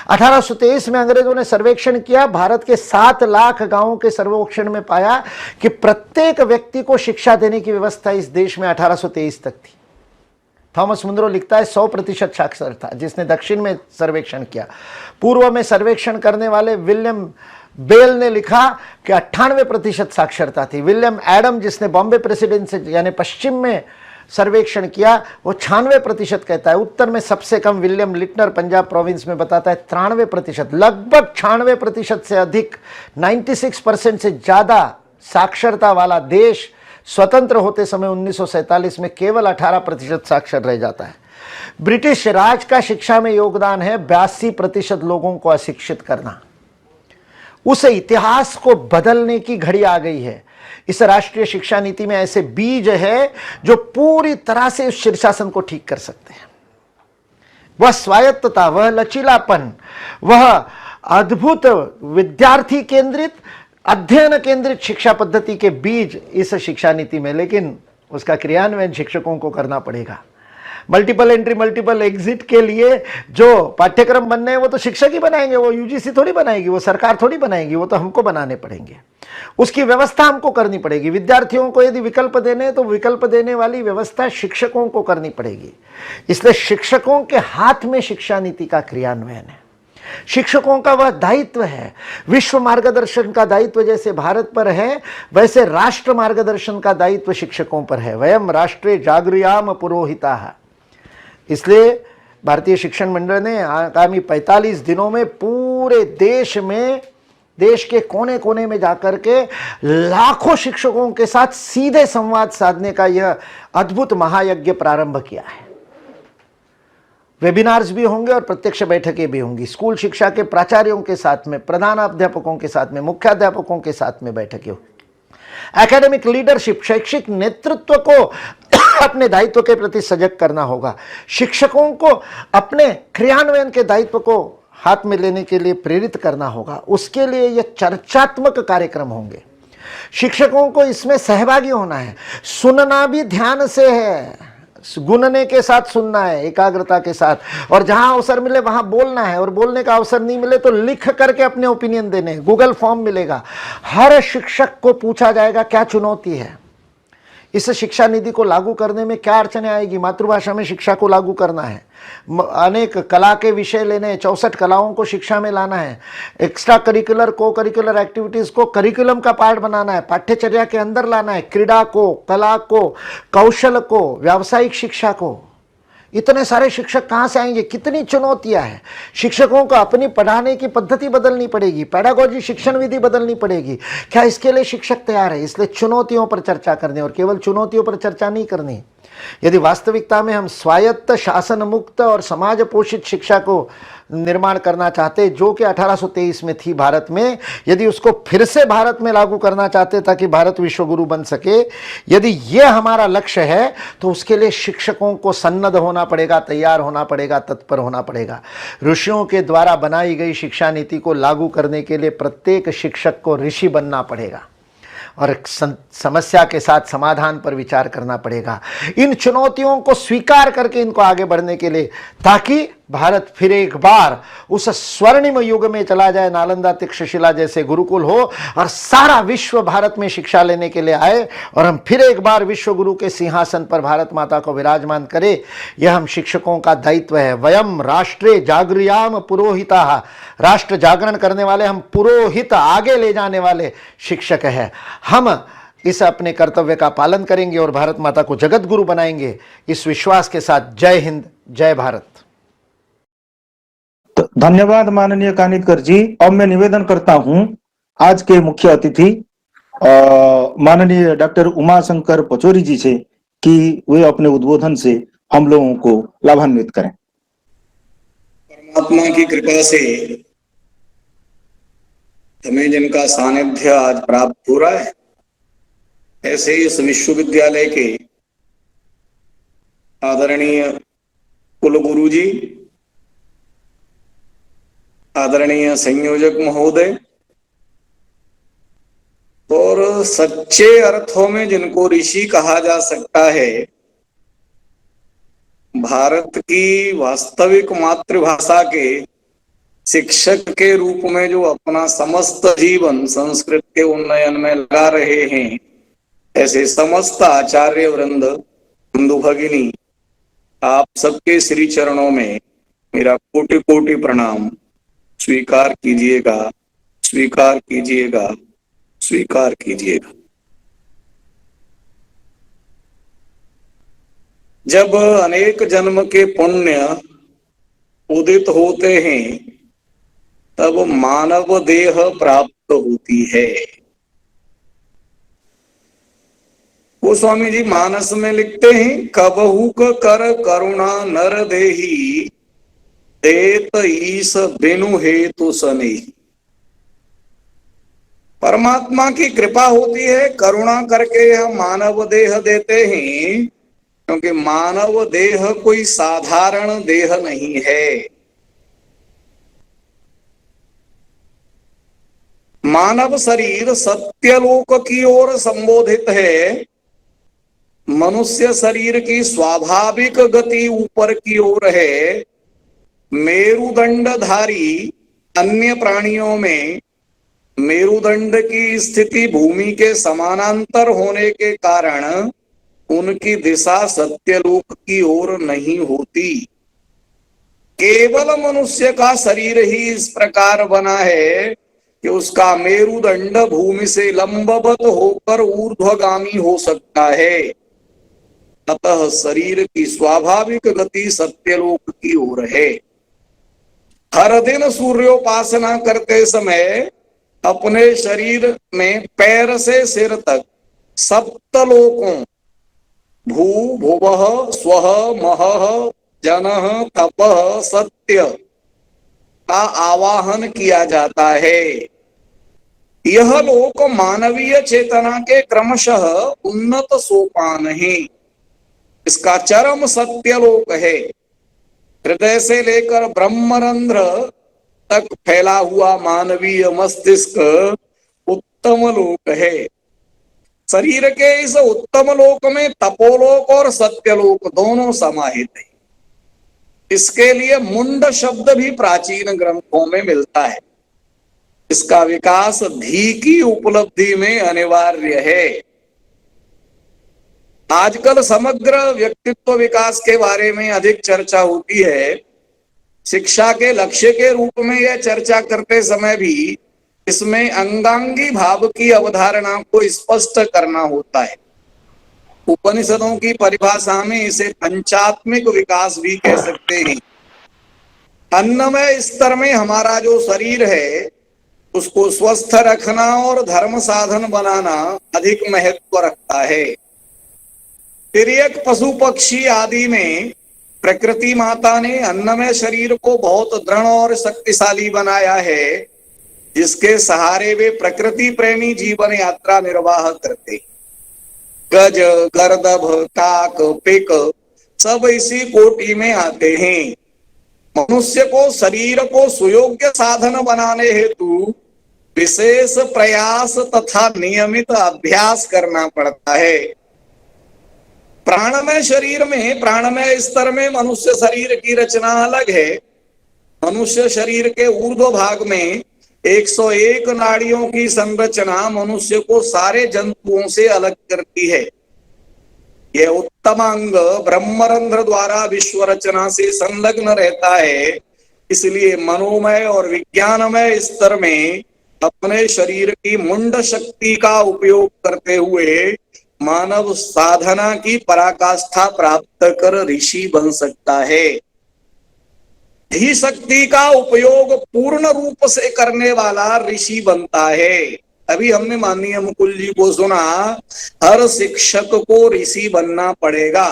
1823 में अंग्रेजों ने सर्वेक्षण किया। भारत के 7 लाख गांवों के सर्वेक्षण में पाया कि प्रत्येक व्यक्ति को शिक्षा देने की व्यवस्था इस देश में 1823 तक थी। थॉमस मुनरो लिखता है 100% साक्षरता, जिसने दक्षिण में सर्वेक्षण किया। पूर्व में सर्वेक्षण करने वाले विलियम बेल ने लिखा कि 98% साक्षरता थी। विलियम एडम, जिसने बॉम्बे प्रेसिडेंसी यानी पश्चिम में सर्वेक्षण किया, वो 96% कहता है। उत्तर में सबसे कम विलियम लिटनर पंजाब प्रोविंस में बताता है 93%। लगभग 96% से अधिक, 96% से ज्यादा साक्षरता वाला देश स्वतंत्र होते समय 1947 में केवल 18% साक्षर रह जाता है। ब्रिटिश राज का शिक्षा में योगदान है 82% लोगों को अशिक्षित करना। उस इतिहास को बदलने की घड़ी आ गई है। इस राष्ट्रीय शिक्षा नीति में ऐसे बीज है जो पूरी तरह से उस शीर्षासन को ठीक कर सकते हैं। वह स्वायत्तता, वह लचीलापन, वह अद्भुत विद्यार्थी केंद्रित, अध्ययन केंद्रित शिक्षा पद्धति के बीज इस शिक्षा नीति में, लेकिन उसका क्रियान्वयन शिक्षकों को करना पड़ेगा। मल्टीपल एंट्री मल्टीपल एग्जिट के लिए जो पाठ्यक्रम बनने हैं वो तो शिक्षक ही बनाएंगे, वो यूजीसी थोड़ी बनाएगी, वो सरकार थोड़ी बनाएगी, वो तो हमको बनाने पड़ेंगे। उसकी व्यवस्था हमको करनी पड़ेगी। विद्यार्थियों को यदि विकल्प देने हैं तो विकल्प देने वाली व्यवस्था शिक्षकों को करनी पड़ेगी। इसलिए शिक्षकों के हाथ में शिक्षा नीति का क्रियान्वयन है। शिक्षकों का वह दायित्व है। विश्व मार्गदर्शन का दायित्व जैसे भारत पर है, वैसे राष्ट्र मार्गदर्शन का दायित्व शिक्षकों पर है। वयम राष्ट्रे जागृयाम पुरोहिताः। इसलिए भारतीय शिक्षण मंडल ने आगामी 45 दिनों में पूरे देश में, देश के कोने कोने में जाकर के लाखों शिक्षकों के साथ सीधे संवाद साधने का यह अद्भुत महायज्ञ प्रारंभ किया है। वेबिनार्स भी होंगे और प्रत्यक्ष बैठकें भी होंगी। स्कूल शिक्षा के प्राचार्यों के साथ में, प्रधानाध्यापकों के साथ में, मुख्याध्यापकों के साथ में बैठकें होंगी। एकेडमिक लीडरशिप, शैक्षिक नेतृत्व को अपने दायित्व के प्रति सजग करना होगा। शिक्षकों को अपने क्रियान्वयन के दायित्व को हाथ में लेने के लिए प्रेरित करना होगा। उसके लिए यह चर्चात्मक कार्यक्रम होंगे। शिक्षकों को इसमें सहभागी होना है। सुनना भी ध्यान से है, गुनने के साथ सुनना है, एकाग्रता के साथ, और जहां अवसर मिले वहां बोलना है, और बोलने का अवसर नहीं मिले तो लिख करके अपने ओपिनियन देने, गूगल फॉर्म मिलेगा। हर शिक्षक को पूछा जाएगा क्या चुनौती है, इस शिक्षा नीति को लागू करने में क्या अड़चने आएगी। मातृभाषा में शिक्षा को लागू करना है, अनेक कला के विषय लेने, 64 कलाओं को शिक्षा में लाना है, एक्स्ट्रा करिकुलर को करिकुलर एक्टिविटीज को करिकुलम का पार्ट बनाना है, पाठ्यचर्या के अंदर लाना है, क्रीड़ा को, कला को, कौशल को, व्यावसायिक शिक्षा को। इतने सारे शिक्षक कहाँ से आएंगे, कितनी चुनौतियां हैं। शिक्षकों को अपनी पढ़ाने की पद्धति बदलनी पड़ेगी, पेडागोजी शिक्षण विधि बदलनी पड़ेगी। क्या इसके लिए शिक्षक तैयार है? इसलिए चुनौतियों पर चर्चा करनी, और केवल चुनौतियों पर चर्चा नहीं करनी। यदि वास्तविकता में हम स्वायत्त, शासन मुक्त और समाज पोषित शिक्षा को निर्माण करना चाहते, जो कि 1823 में थी भारत में, यदि उसको फिर से भारत में लागू करना चाहते ताकि भारत विश्वगुरु बन सके, यदि ये हमारा लक्ष्य है, तो उसके लिए शिक्षकों को सन्नद्ध होना पड़ेगा, तैयार होना पड़ेगा, तत्पर होना पड़ेगा। ऋषियों के द्वारा बनाई गई शिक्षा नीति को लागू करने के लिए प्रत्येक शिक्षक को ऋषि बनना पड़ेगा और समस्या के साथ समाधान पर विचार करना पड़ेगा। इन चुनौतियों को स्वीकार करके इनको आगे बढ़ने के लिए, ताकि भारत फिर एक बार उस स्वर्णिम युग में चला जाए, नालंदा तक्षशिला जैसे गुरुकुल हो और सारा विश्व भारत में शिक्षा लेने के लिए आए, और हम फिर एक बार विश्व गुरु के सिंहासन पर भारत माता को विराजमान करें। यह हम शिक्षकों का दायित्व है। वयम राष्ट्रे जागृयाम पुरोहिता, राष्ट्र जागरण करने वाले हम, पुरोहित आगे ले जाने वाले शिक्षक हैं हम। इस अपने कर्तव्य का पालन करेंगे और भारत माता को जगत गुरु बनाएंगे, इस विश्वास के साथ जय हिंद, जय भारत। तो धन्यवाद माननीय कानितकर जी। अब मैं निवेदन करता हूं आज के मुख्य अतिथि माननीय डॉक्टर उमाशंकर पचौरी जी से कि वे अपने उद्बोधन से हम लोगों को लाभान्वित करें। परमात्मा की कृपा से हमें जिनका सानिध्य आज प्राप्त हो रहा है, ऐसे इस विश्वविद्यालय के आदरणीय कुलगुरु जी, आदरणीय संयोजक महोदय, और सच्चे अर्थों में जिनको ऋषि कहा जा सकता है, भारत की वास्तविक मातृभाषा के शिक्षक के रूप में जो अपना समस्त जीवन संस्कृत के उन्नयन में लगा रहे हैं, ऐसे समस्त आचार्य वृंद, बंधु भगिनी, आप सबके श्री चरणों में मेरा कोटि कोटि प्रणाम स्वीकार कीजिएगा, स्वीकार कीजिएगा, स्वीकार कीजिएगा। जब अनेक जन्म के पुण्य उदित होते हैं, तब मानव देह प्राप्त होती है। गोस्वामी जी मानस में लिखते हैं, कबहू कर करुणा नर देही, देत ईस बिनु हेतु सने। परमात्मा की कृपा होती है, करुणा करके हम मानव देह देते हैं, क्योंकि मानव देह कोई साधारण देह नहीं है। मानव शरीर सत्यलोक की ओर संबोधित है। मनुष्य शरीर की स्वाभाविक गति ऊपर की ओर है। मेरुदंडधारी अन्य प्राणियों में मेरुदंड की स्थिति भूमि के समानांतर होने के कारण उनकी दिशा सत्यलोक की ओर नहीं होती। केवल मनुष्य का शरीर ही इस प्रकार बना है कि उसका मेरुदंड भूमि से लंबवत होकर ऊर्ध्वगामी हो सकता है। अतः शरीर की स्वाभाविक गति सत्यलोक की ओर है। हर दिन सूर्योपासना करते समय अपने शरीर में पैर से सिर तक सप्तलोकों भू भुवः स्वः महः जनः तपः सत्य का आवाहन किया जाता है। यह लोक मानवीय चेतना के क्रमशः उन्नत सोपान है। इसका चरम सत्यलोक है। हृदय से लेकर ब्रह्मरंध्र तक फैला हुआ मानवीय मस्तिष्क उत्तम लोक है। शरीर के इस उत्तम लोक में तपोलोक और सत्यलोक दोनों समाहित है। इसके लिए मुंड शब्द भी प्राचीन ग्रंथों में मिलता है। इसका विकास धी की उपलब्धि में अनिवार्य है। आजकल समग्र व्यक्तित्व विकास के बारे में अधिक चर्चा होती है। शिक्षा के लक्ष्य के रूप में यह चर्चा करते समय भी इसमें अंगांगी भाव की अवधारणा को स्पष्ट करना होता है। उपनिषदों की परिभाषा में इसे पंचात्मिक विकास भी कह सकते हैं। अन्नमय स्तर में हमारा जो शरीर है उसको स्वस्थ रखना और धर्म साधन बनाना अधिक महत्व रखता है। तिर्यक पशु पक्षी आदि में प्रकृति माता ने अन्नमय शरीर को बहुत दृढ़ और शक्तिशाली बनाया है, जिसके सहारे वे प्रकृति प्रेमी जीवन यात्रा निर्वाह करते। गज, गर्दभ, काक, पिक सब इसी कोटि में आते हैं। मनुष्य को शरीर को सुयोग्य साधन बनाने हेतु विशेष प्रयास तथा नियमित अभ्यास करना पड़ता है। प्राणमय शरीर में, प्राणमय स्तर में मनुष्य शरीर की रचना अलग है। मनुष्य शरीर के ऊर्ध्व भाग में 101 नाड़ियों की संरचना मनुष्य को सारे जंतुओं से अलग करती है। यह उत्तम अंग ब्रह्मरंध्र द्वारा विश्व रचना से संलग्न रहता है। इसलिए मनोमय और विज्ञानमय स्तर में अपने शरीर की मुंड शक्ति का उपयोग करते हुए मानव साधना की पराकाष्ठा प्राप्त कर ऋषि बन सकता है। ही शक्ति का उपयोग पूर्ण रूप से करने वाला ऋषि बनता है। अभी हमने माननीय मुकुल जी को सुना, हर शिक्षक को ऋषि बनना पड़ेगा।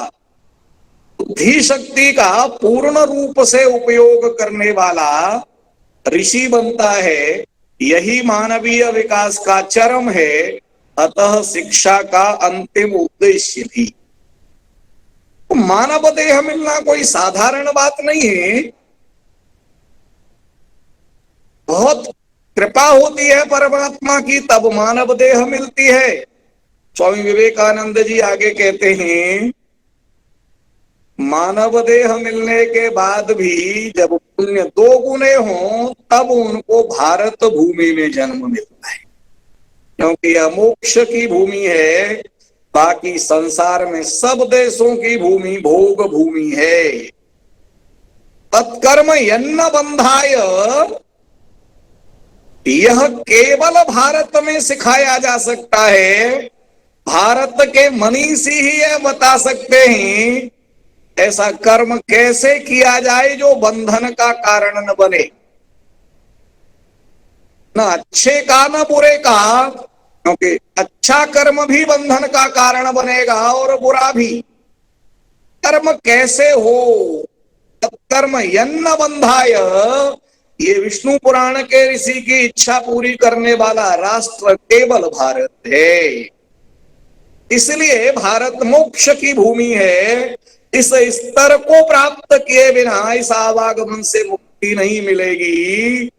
बुद्धि शक्ति का पूर्ण रूप से उपयोग करने वाला ऋषि बनता है। यही मानवीय विकास का चरम है। अतः शिक्षा का अंतिम उद्देश्य भी। मानव देह मिलना कोई साधारण बात नहीं है। बहुत कृपा होती है परमात्मा की, तब मानव देह मिलती है। स्वामी विवेकानंद जी आगे कहते हैं, मानव देह मिलने के बाद भी जब पुण्य 2 गुने हों तब उनको भारत भूमि में जन्म मिलता है, क्योंकि यह मोक्ष की भूमि है। बाकी संसार में सब देशों की भूमि भोग भूमि है। तत्कर्म यन्न बंधाय, यह केवल भारत में सिखाया जा सकता है। भारत के मनीषी ही यह बता सकते हैं ऐसा कर्म कैसे किया जाए जो बंधन का कारण न बने, न अच्छे का न बुरे का, क्योंकि अच्छा कर्म भी बंधन का कारण बनेगा और बुरा भी। कर्म कैसे हो, कर्म यन्न बंधाय, ये विष्णु पुराण के ऋषि की इच्छा पूरी करने वाला राष्ट्र केवल भारत है। इसलिए भारत मोक्ष की भूमि है। इस स्तर को प्राप्त किए बिना इस आवागमन से मुक्ति नहीं मिलेगी,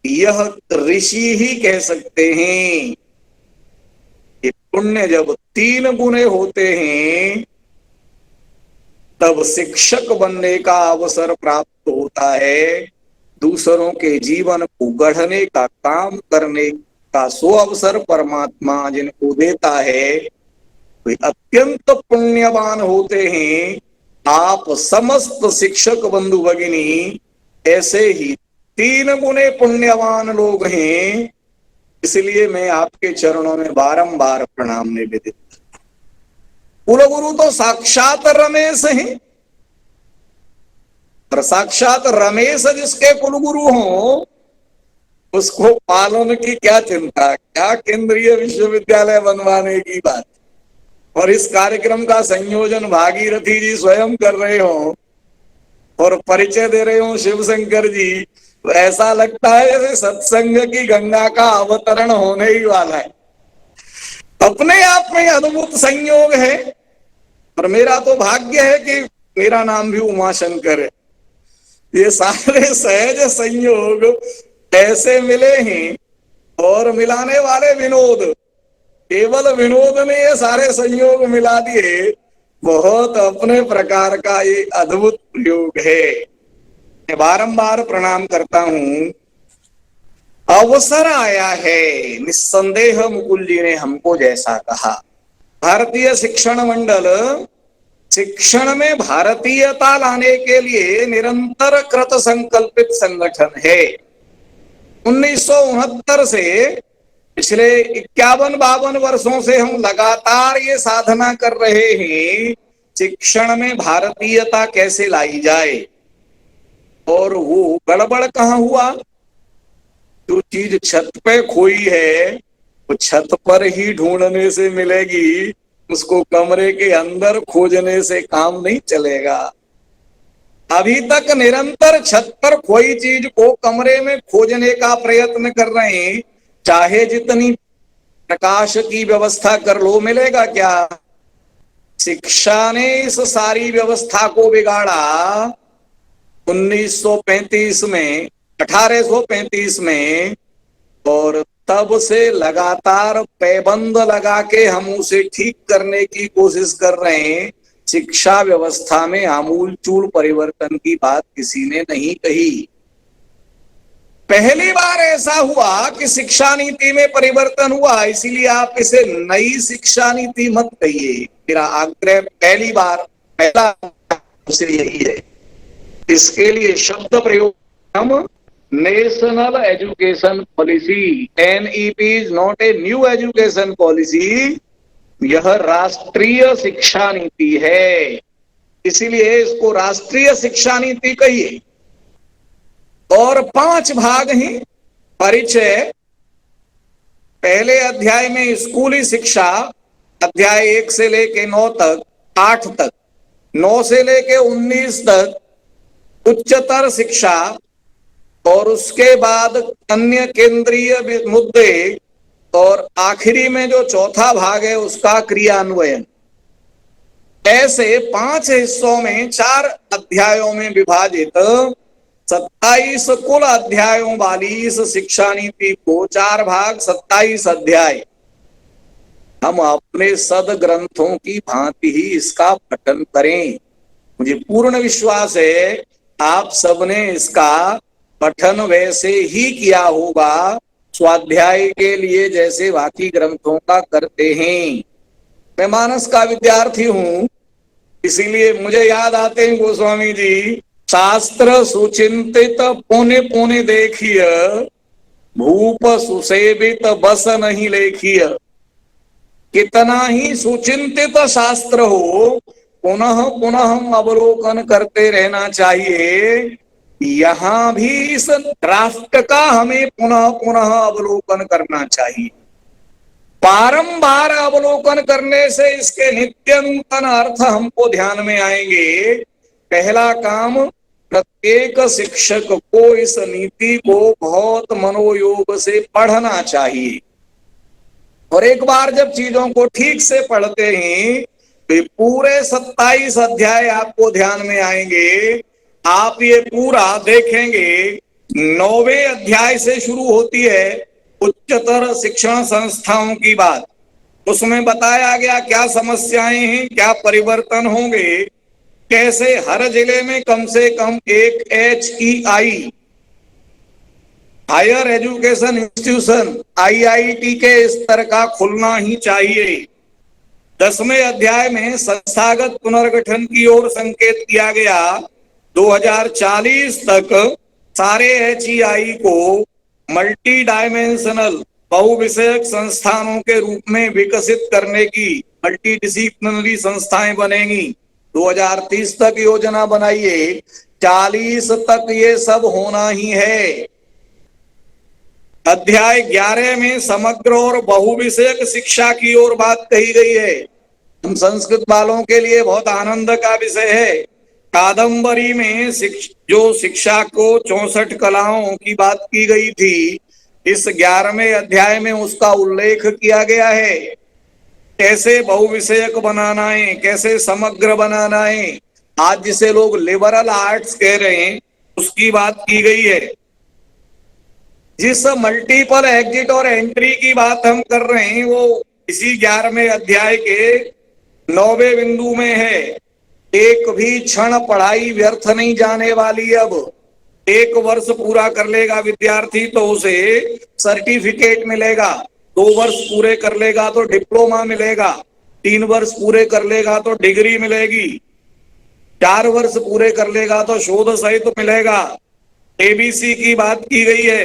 यह ऋषि ही कह सकते हैं। ये पुण्य जब 3 गुने होते हैं तब शिक्षक बनने का अवसर प्राप्त होता है। दूसरों के जीवन को गढ़ने का काम करने का सो अवसर परमात्मा जिनको देता है वे अत्यंत पुण्यवान होते हैं। आप समस्त शिक्षक बंधु भगिनी ऐसे ही 3 गुने पुण्यवान लोग हैं। इसलिए मैं आपके चरणों में बारंबार प्रणाम निवेदित। कुलगुरु तो साक्षात रमेश हैं, और साक्षात रमेश जिसके कुलगुरु हो उसको पालन की क्या चिंता, क्या केंद्रीय विश्वविद्यालय बनवाने की बात। और इस कार्यक्रम का संयोजन भागीरथी जी स्वयं कर रहे हो और परिचय दे रहे हो शिव शंकर जी, तो ऐसा लगता है जैसे सत्संग की गंगा का अवतरण होने ही वाला है। अपने आप में अद्भुत संयोग है। और मेरा तो भाग्य है कि मेरा नाम भी उमाशंकर है। ये सारे सहज संयोग ऐसे मिले हैं। और मिलाने वाले विनोद, केवल विनोद ने ये सारे संयोग मिला दिए। बहुत अपने प्रकार का ये अद्भुत प्रयोग है। मैं बारंबार प्रणाम करता हूं। अवसर आया है, निस्संदेह मुकुल जी ने हमको जैसा कहा। भारतीय शिक्षण मंडल शिक्षण में भारतीयता लाने के लिए निरंतर कृत संकल्पित संगठन है। 1969 से पिछले 51-52 वर्षों से हम लगातार ये साधना कर रहे हैं, शिक्षण में भारतीयता कैसे लाई जाए। और वो गड़बड़ कहाँ हुआ? जो चीज छत पे खोई है वो छत पर ही ढूंढने से मिलेगी, उसको कमरे के अंदर खोजने से काम नहीं चलेगा। अभी तक निरंतर छत पर खोई चीज को कमरे में खोजने का प्रयत्न कर रहे हैं, चाहे जितनी प्रकाश की व्यवस्था कर लो, मिलेगा क्या? शिक्षा ने इस सारी व्यवस्था को बिगाड़ा 1935 में, 1835 में, और तब से लगातार पैबंद लगा के हम उसे ठीक करने की कोशिश कर रहे हैं। शिक्षा व्यवस्था में आमूलचूल परिवर्तन की बात किसी ने नहीं कही। पहली बार ऐसा हुआ कि शिक्षा नीति में परिवर्तन हुआ, इसीलिए आप इसे नई शिक्षा नीति मत कहिए। मेरा आग्रह पहला यही है। इसके लिए शब्द प्रयोग हम national education policy, NEP is not a new education policy, यह राष्ट्रीय शिक्षा नीति है, इसीलिए इसको राष्ट्रीय शिक्षा नीति कहिए। और 5 भाग हैं। परिचय, पहले अध्याय में स्कूली शिक्षा, अध्याय 1 से लेके 9 तक, 8 तक, 9 से लेके 19 तक उच्चतर शिक्षा, और उसके बाद अन्य केंद्रीय मुद्दे, और आखिरी में जो चौथा भाग है उसका क्रियान्वयन। ऐसे 5 हिस्सों में 4 अध्यायों में विभाजित 27 कुल अध्यायों वाली इस शिक्षा नीति को 4 भाग 27 अध्याय हम अपने सद ग्रंथों की भांति ही इसका पठन करें। मुझे पूर्ण विश्वास है आप सबने इसका पठन वैसे ही किया होगा, स्वाध्याय के लिए जैसे बाकी ग्रंथों का करते हैं। मैं मानस का विद्यार्थी हूं, इसीलिए मुझे याद आते हैं गोस्वामी जी, शास्त्र सुचिंतित पौने पौने देखिय, भूप सुसेवित बस नहीं लेखिय। कितना ही सुचिंतित शास्त्र हो, पुनः पुनः हम अवलोकन करते रहना चाहिए। यहां भी इस ड्राफ्ट का हमें पुनः पुनः अवलोकन करना चाहिए। बारंबार अवलोकन करने से इसके नित्य नूतन अर्थ हमको ध्यान में आएंगे। पहला काम, प्रत्येक शिक्षक को इस नीति को बहुत मनोयोग से पढ़ना चाहिए। और एक बार जब चीजों को ठीक से पढ़ते हैं तो पूरे 27 अध्याय आपको ध्यान में आएंगे। आप ये पूरा देखेंगे, 9वें अध्याय से शुरू होती है उच्चतर शिक्षण संस्थाओं की बात। उसमें बताया गया क्या समस्याएं हैं, क्या परिवर्तन होंगे, कैसे हर जिले में कम से कम एक HEI, higher education institution, IIT के स्तर का खुलना ही चाहिए। 10वें अध्याय में संस्थागत पुनर्गठन की ओर संकेत किया गया। 2040 तक सारे HEI को मल्टी डायमेंशनल बहुविषयक संस्थानों के रूप में विकसित करने की मल्टी डिसिप्लिनरी संस्थाएं बनेंगी। 2030 तक योजना बनाइए, 40 तक ये सब होना ही है। अध्याय 11 में समग्र और बहुविषयक शिक्षा की ओर बात कही गई है। हम संस्कृत वालों के लिए बहुत आनंद का विषय है। कादम्बरी में जो शिक्षा को 64 कलाओं की बात की गई थी, इस 11वें अध्याय में उसका उल्लेख किया गया है। कैसे बहुविषयक बनाना है, कैसे समग्र बनाना है, आज जिसे लोग लिबरल आर्ट्स कह रहे हैं उसकी बात की गई है। जिस मल्टीपल एग्जिट और एंट्री की बात हम कर रहे हैं वो इसी 11वें अध्याय के 9वें बिंदु में है, एक भी क्षण पढ़ाई व्यर्थ नहीं जाने वाली। अब 1 वर्ष पूरा कर लेगा विद्यार्थी तो उसे सर्टिफिकेट मिलेगा, 2 वर्ष पूरे कर लेगा तो डिप्लोमा मिलेगा, 3 वर्ष पूरे कर लेगा तो डिग्री मिलेगी, 4 वर्ष पूरे कर लेगा तो शोध सहित मिलेगा। एबीसी की बात की गई है,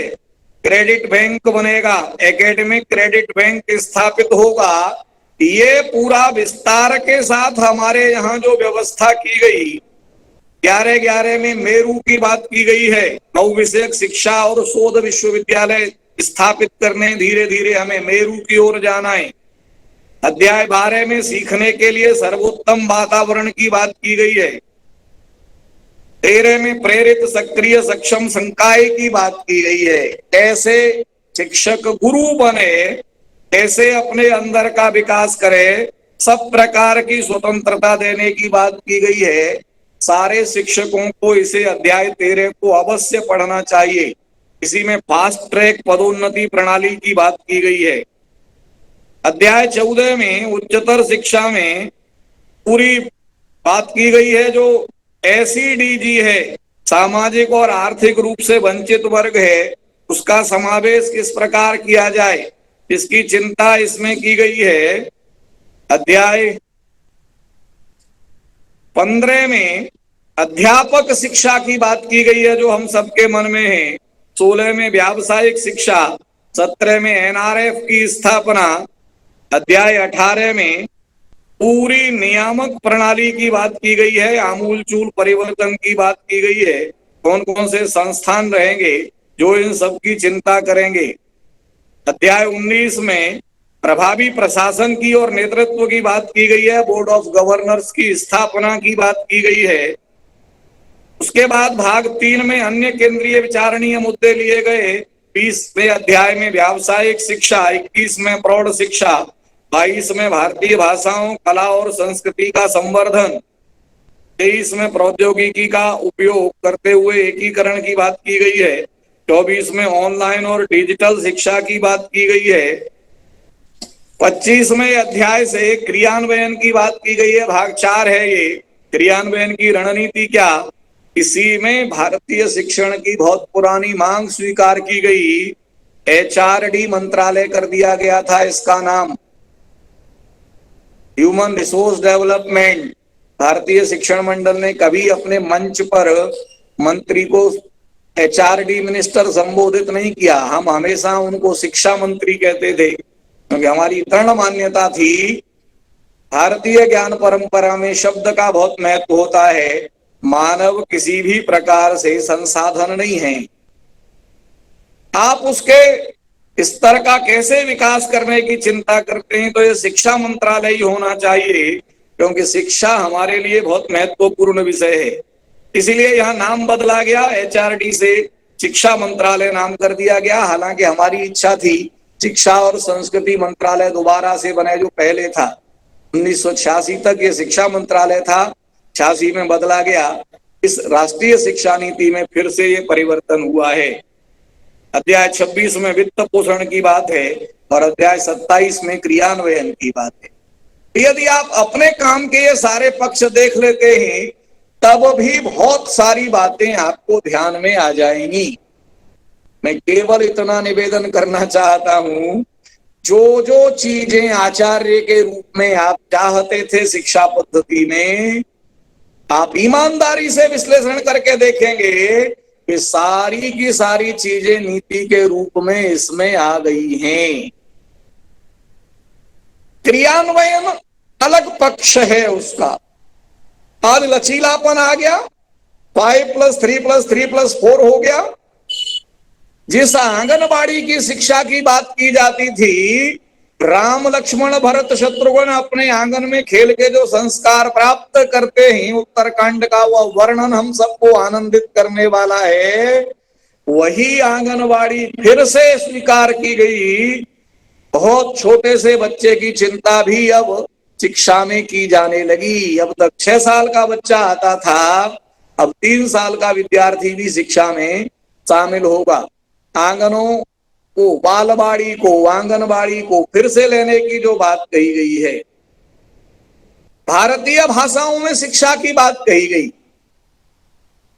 क्रेडिट बैंक बनेगा, एकेडमिक क्रेडिट बैंक स्थापित होगा। ये पूरा विस्तार के साथ हमारे यहाँ जो व्यवस्था की गई, 11-11 में मेरू की बात की गई है, बहुविषयक शिक्षा और शोध विश्वविद्यालय स्थापित करने, धीरे धीरे हमें मेरू की ओर जाना है। अध्याय 12 में सीखने के लिए सर्वोत्तम वातावरण की बात की गई है। 13 में प्रेरित सक्रिय सक्षम संकाय की बात की गई है, कैसे शिक्षक गुरु बने, कैसे अपने अंदर का विकास करे, सब प्रकार की स्वतंत्रता देने की बात की गई है। सारे शिक्षकों को इसे अध्याय 13 को अवश्य पढ़ना चाहिए। इसी में फास्ट ट्रैक पदोन्नति प्रणाली की बात की गई है। अध्याय 14 में उच्चतर शिक्षा में पूरी बात की गई है, जो एसईडीजी है, सामाजिक और आर्थिक रूप से वंचित वर्ग है, उसका समावेश किस प्रकार किया जाए, इसकी चिंता इसमें की गई है। अध्याय 15 में अध्यापक शिक्षा की बात की गई है, जो हम सबके मन में है। 16 में व्यावसायिक शिक्षा, 17 में एनआरएफ की स्थापना, अध्याय 18 में पूरी नियामक प्रणाली की बात की गई है, आमूलचूल परिवर्तन की बात की गई है। कौन कौन से संस्थान रहेंगे जो इन सब की चिंता करेंगे। अध्याय 19 में प्रभावी प्रशासन की और नेतृत्व की बात की गई है, बोर्ड ऑफ गवर्नर्स की स्थापना की बात की गई है। उसके बाद भाग 3 में अन्य केंद्रीय विचारणीय मुद्दे लिए गए। 20वें अध्याय में व्यावसायिक शिक्षा, 21 में प्रौढ़ शिक्षा, 22 में भारतीय भाषाओं, कला और संस्कृति का संवर्धन, 23 में प्रौद्योगिकी का उपयोग करते हुए एकीकरण की बात की गई है, 24 में ऑनलाइन और डिजिटल शिक्षा की बात की गई है। 25वें अध्याय से क्रियान्वयन की बात की गई है, भाग 4 है ये, क्रियान्वयन की रणनीति क्या। इसी में भारतीय शिक्षण की बहुत पुरानी मांग स्वीकार की गई, एचआरडी मंत्रालय कर दिया गया था इसका नाम, ह्यूमन रिसोर्स डेवलपमेंट। भारतीय शिक्षण मंडल ने कभी अपने मंच पर मंत्री को एचआरडी मिनिस्टर संबोधित नहीं किया, हम हमेशा उनको शिक्षा मंत्री कहते थे, क्योंकि हमारी दृढ़ मान्यता थी भारतीय ज्ञान परंपरा में शब्द का बहुत महत्व होता है। मानव किसी भी प्रकार से संसाधन नहीं है, आप उसके स्तर का कैसे विकास करने की चिंता करते हैं तो ये शिक्षा मंत्रालय ही होना चाहिए, क्योंकि शिक्षा हमारे लिए बहुत महत्वपूर्ण विषय है। इसीलिए यहाँ नाम बदला गया, एचआरडी से शिक्षा मंत्रालय नाम कर दिया गया। हालांकि हमारी इच्छा थी शिक्षा और संस्कृति मंत्रालय दोबारा से बने, जो पहले था 1986 तक ये शिक्षा मंत्रालय था, 86 में बदला गया। इस राष्ट्रीय शिक्षा नीति में फिर से ये परिवर्तन हुआ है। अध्याय 26 में वित्त पोषण की बात है और अध्याय 27 में क्रियान्वयन की बात है। यदि आप अपने काम के ये सारे पक्ष देख लेते हैं तब भी बहुत सारी बातें आपको ध्यान में आ जाएंगी। मैं केवल इतना निवेदन करना चाहता हूं, जो जो चीजें आचार्य के रूप में आप चाहते थे शिक्षा पद्धति में, आप ईमानदारी से विश्लेषण करके देखेंगे कि सारी की सारी चीजें नीति के रूप में इसमें आ गई हैं। क्रियान्वयन अलग पक्ष है उसका। आज लचीलापन आ गया, 5+3+3+4 हो गया। जिस आंगनबाड़ी की शिक्षा की बात की जाती थी, राम लक्ष्मण भरत शत्रुघ्न अपने आंगन में खेल के जो संस्कार प्राप्त करते हैं, उत्तरकांड का वह वर्णन हम सबको आनंदित करने वाला है, वही आंगनबाड़ी फिर से स्वीकार की गई। बहुत छोटे से बच्चे की चिंता भी अब शिक्षा में की जाने लगी। अब तक 6 साल का बच्चा आता था, अब 3 साल का विद्यार्थी भी शिक्षा में शामिल होगा। आंगनों को, बालवाड़ी को, आंगनबाड़ी को फिर से लेने की जो बात कही गई है, भारतीय भाषाओं में शिक्षा की बात कही गई।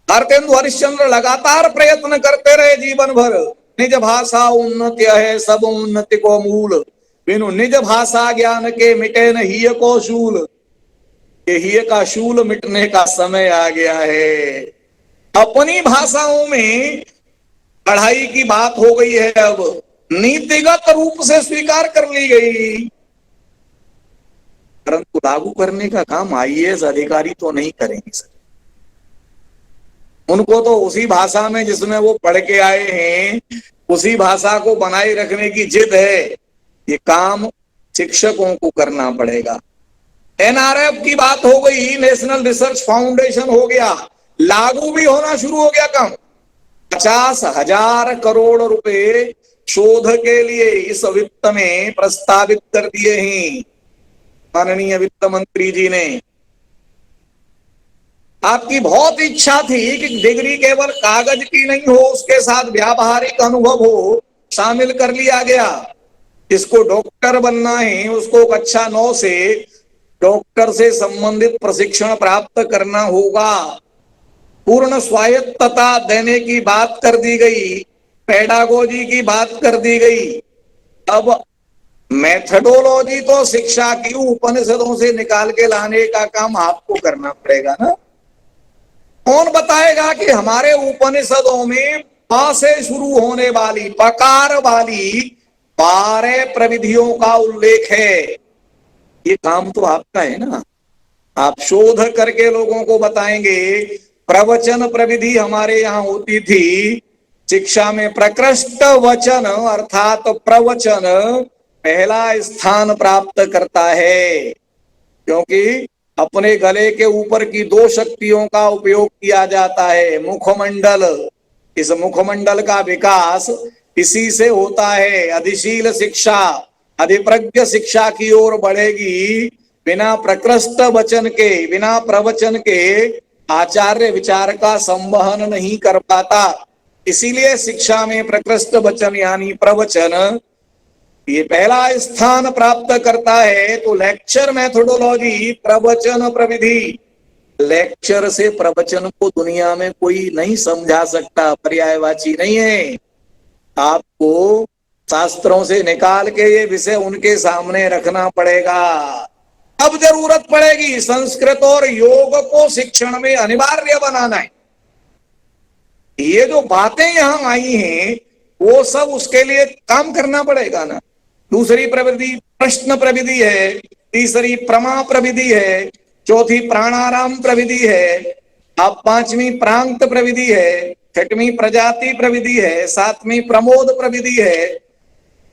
भारतेंदु हरिश्चंद्र लगातार प्रयत्न करते रहे जीवन भर, निज भाषा उन्नति है सब उन्नति को मूल, बिनु निज भाषा ज्ञान के मिटे न हिय को शूल। ये हिय का शूल मिटने का समय आ गया है। अपनी भाषाओं में पढ़ाई की बात हो गई है, अब नीतिगत रूप से स्वीकार कर ली गई, परंतु लागू करने का काम आईएएस अधिकारी तो नहीं करेंगे सर। उनको तो उसी भाषा में जिसमें वो पढ़ के आए हैं, उसी भाषा को बनाए रखने की जिद है। ये काम शिक्षकों को करना पड़ेगा। एनआरएफ की बात हो गई, नेशनल रिसर्च फाउंडेशन हो गया, लागू भी होना शुरू हो गया काम। 50,000 करोड़ रुपए शोध के लिए इस वित्त में प्रस्तावित कर दिए हैं माननीय वित्त मंत्री जी ने। आपकी बहुत इच्छा थी कि डिग्री केवल कागज की नहीं हो, उसके साथ व्यावहारिक अनुभव हो, शामिल कर लिया गया। जिसको डॉक्टर बनना है उसको कक्षा 9 से डॉक्टर से संबंधित प्रशिक्षण प्राप्त करना होगा। पूर्ण स्वायत्तता देने की बात कर दी गई, पेडागोजी की बात कर दी गई। अब मेथडोलॉजी तो शिक्षा की उपनिषदों से निकाल के लाने का काम आपको करना पड़ेगा ना। कौन बताएगा कि हमारे उपनिषदों में पा से शुरू होने वाली, पकार वाली 12 प्रविधियों का उल्लेख है? ये काम तो आपका है ना। आप शोध करके लोगों को बताएंगे। प्रवचन प्रविधि हमारे यहाँ होती थी शिक्षा में। प्रकृष्ट वचन अर्थात प्रवचन पहला स्थान प्राप्त करता है, क्योंकि अपने गले के ऊपर की 2 शक्तियों का उपयोग किया जाता है। मुखमंडल, इस मुखमंडल का विकास इसी से होता है। अधिशील शिक्षा, अधिप्रज्ञ शिक्षा की ओर बढ़ेगी। बिना प्रकृष्ट वचन के, बिना प्रवचन के आचार्य विचार का संवहन नहीं कर पाता। इसीलिए शिक्षा में प्रकृष्ट वचन यानी प्रवचन ये पहला स्थान प्राप्त करता है। तो लेक्चर मेथोडोलॉजी, प्रवचन प्रविधि, लेक्चर से प्रवचन को दुनिया में कोई नहीं समझा सकता, पर्यायवाची नहीं है। आपको शास्त्रों से निकाल के ये विषय उनके सामने रखना पड़ेगा। अब जरूरत पड़ेगी संस्कृत और योग को शिक्षण में अनिवार्य बनाना है। ये जो बातें यहां आई हैं वो सब उसके लिए काम करना पड़ेगा ना। दूसरी प्रविधि प्रश्न प्रविधि है, तीसरी प्रमा प्रविधि है, चौथी प्राणाराम प्रविधि है, अब 5वीं प्रांत प्रविधि है, 6वीं प्रजाति प्रविधि है, 7वीं प्रमोद प्रविधि है,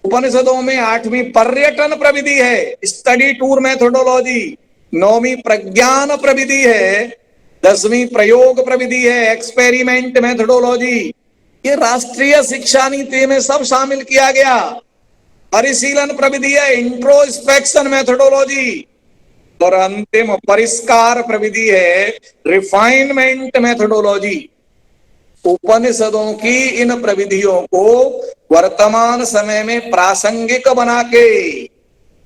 उपनिषदों में 8वीं पर्यटन प्रविधि है, स्टडी टूर मेथोडोलॉजी, 9वीं प्रज्ञान प्रविधि है, 10वीं प्रयोग प्रविधि है, एक्सपेरिमेंट मेथोडोलॉजी। ये राष्ट्रीय शिक्षा नीति में सब शामिल किया गया। परिशीलन प्रविधि है, इंट्रोस्पेक्शन मेथोडोलॉजी, और अंतिम परिष्कार प्रविधि है, रिफाइनमेंट मेथोडोलॉजी। उपनिषदों की इन प्रविधियों को वर्तमान समय में प्रासंगिक बना के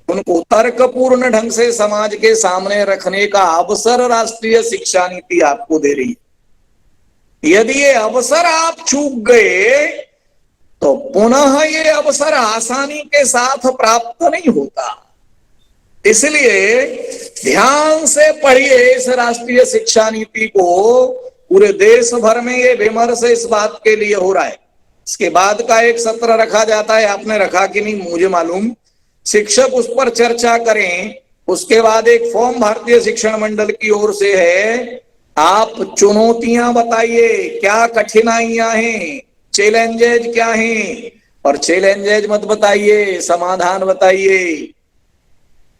उनको तर्कपूर्ण ढंग से समाज के सामने रखने का अवसर राष्ट्रीय शिक्षा नीति आपको दे रही है। यदि ये अवसर आप चूक गए तो पुनः ये अवसर आसानी के साथ प्राप्त नहीं होता। इसलिए ध्यान से पढ़िए इस राष्ट्रीय शिक्षा नीति को। पूरे देश भर में ये विमर्श इस बात के लिए हो रहा है। इसके बाद का एक सत्र रखा जाता है, आपने रखा कि नहीं मुझे मालूम, शिक्षक उस पर चर्चा करें। उसके बाद एक फॉर्म भारतीय शिक्षण मंडल की ओर से है, आप चुनौतियां बताइए, क्या कठिनाइयां हैं, चैलेंजेज क्या हैं, और चैलेंजेज मत बताइए, समाधान बताइए।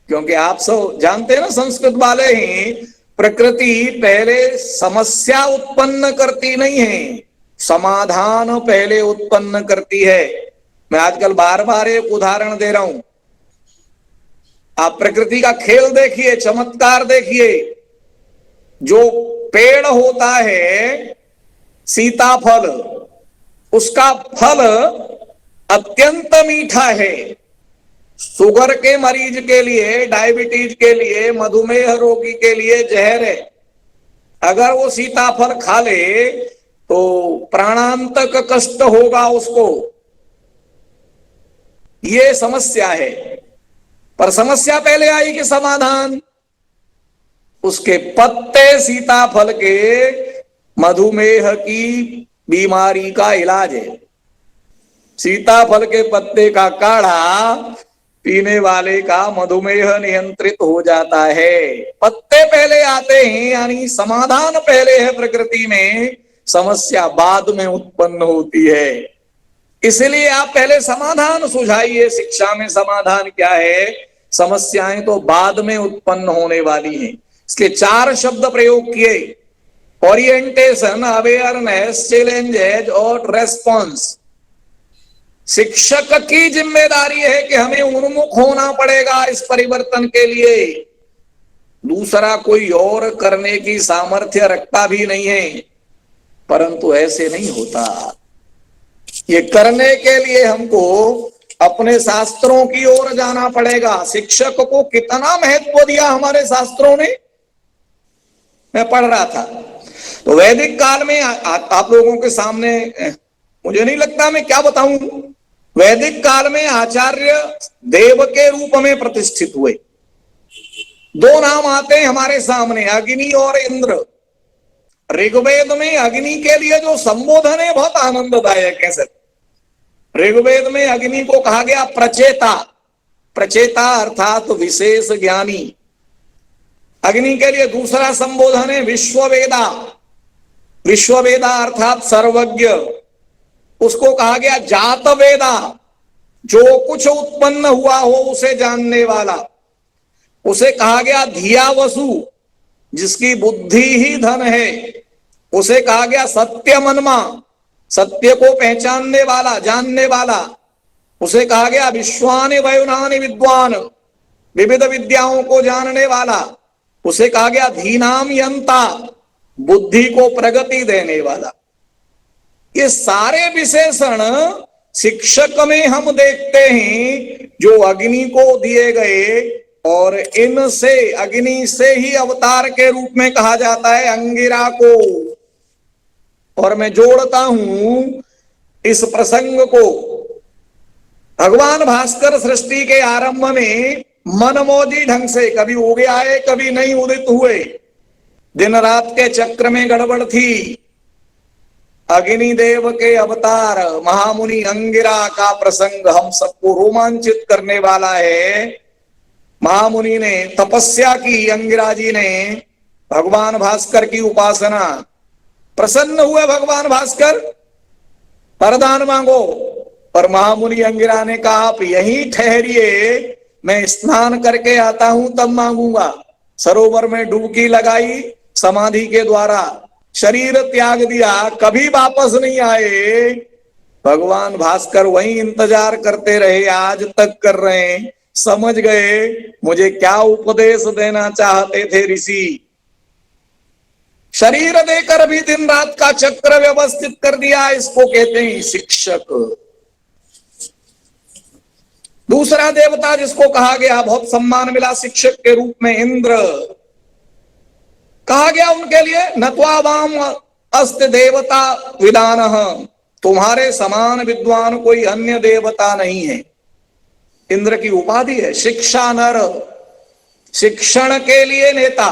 क्योंकि आप सब जानते हैं ना, संस्कृत वाले हैं, प्रकृति पहले समस्या उत्पन्न करती नहीं है, समाधान पहले उत्पन्न करती है। मैं आजकल बार बार एक उदाहरण दे रहा हूं। आप प्रकृति का खेल देखिए, चमत्कार देखिए। जो पेड़ होता है सीताफल, उसका फल अत्यंत मीठा है। शुगर के मरीज के लिए, डायबिटीज के लिए, मधुमेह रोगी के लिए जहर है। अगर वो सीताफल खा ले तो प्राणांतक कष्ट होगा उसको। ये समस्या है। पर समस्या पहले आई कि समाधान। उसके पत्ते सीताफल के मधुमेह की बीमारी का इलाज है। सीताफल के पत्ते का काढ़ा पीने वाले का मधुमेह नियंत्रित हो जाता है। पत्ते पहले आते हैं, यानी समाधान पहले है प्रकृति में, समस्या बाद में उत्पन्न होती है। इसलिए आप पहले समाधान सुझाइए। शिक्षा में समाधान क्या है? समस्याएं तो बाद में उत्पन्न होने वाली हैं। इसके 4 शब्द प्रयोग किए: ओरिएंटेशन, अवेयरनेस, चैलेंजेज और रेस्पॉन्स। शिक्षक की जिम्मेदारी है कि हमें उन्मुख होना पड़ेगा इस परिवर्तन के लिए। दूसरा कोई और करने की सामर्थ्य रखता भी नहीं है। परंतु ऐसे नहीं होता। ये करने के लिए हमको अपने शास्त्रों की ओर जाना पड़ेगा। शिक्षक को कितना महत्व दिया हमारे शास्त्रों ने, मैं पढ़ रहा था। तो वैदिक काल में आप लोगों के सामने मुझे नहीं लगता मैं क्या बताऊं। वैदिक काल में आचार्य देव के रूप में प्रतिष्ठित हुए। 2 नाम आते हैं हमारे सामने, अग्नि और इंद्र। ऋग्वेद में अग्नि के लिए जो संबोधन है बहुत आनंददायक है सर। ऋग्वेद में अग्नि को कहा गया प्रचेता। प्रचेता अर्थात विशेष ज्ञानी। अग्नि के लिए दूसरा संबोधन है विश्ववेदा। विश्ववेदा अर्थात सर्वज्ञ। उसको कहा गया जातवेदा, जो कुछ उत्पन्न हुआ हो उसे जानने वाला। उसे कहा गया धियावसु, जिसकी बुद्धि ही धन है। उसे कहा गया सत्यमन्मा, सत्य को पहचानने वाला, जानने वाला। उसे कहा गया विश्वानि वयुनानि विद्वान, विविध विद्याओं को जानने वाला। उसे कहा गया धीनाम यंता, बुद्धि को प्रगति देने वाला। ये सारे विशेषण शिक्षक में हम देखते हैं जो अग्नि को दिए गए, और इनसे, अग्नि से ही अवतार के रूप में कहा जाता है अंगिरा को। और मैं जोड़ता हूं इस प्रसंग को, भगवान भास्कर सृष्टि के आरंभ में मनमौजी ढंग से कभी उगे आए, कभी नहीं उदित हुए। दिन रात के चक्र में गड़बड़ थी। अग्निदेव के अवतार महामुनि अंगिरा का प्रसंग हम सबको रोमांचित करने वाला है। महामुनि ने तपस्या की, अंगिरा जी ने भगवान भास्कर की उपासना। प्रसन्न हुए भगवान भास्कर, वरदान मांगो। पर महामुनि अंगिरा ने कहा आप यहीं ठहरिए, मैं स्नान करके आता हूं तब मांगूंगा। सरोवर में डुबकी लगाई, समाधि के द्वारा शरीर त्याग दिया, कभी वापस नहीं आए। भगवान भास्कर वहीं इंतजार करते रहे, आज तक कर रहे हैं। समझ गए मुझे क्या उपदेश देना चाहते थे ऋषि। शरीर देकर भी दिन रात का चक्र व्यवस्थित कर दिया। इसको कहते हैं शिक्षक। दूसरा देवता जिसको कहा गया, बहुत सम्मान मिला शिक्षक के रूप में, इंद्र। कहा गया उनके लिए नत्वावाम अस्त देवता विदानः, तुम्हारे समान विद्वान कोई अन्य देवता नहीं है। इंद्र की उपाधि है शिक्षा नर, शिक्षण के लिए नेता।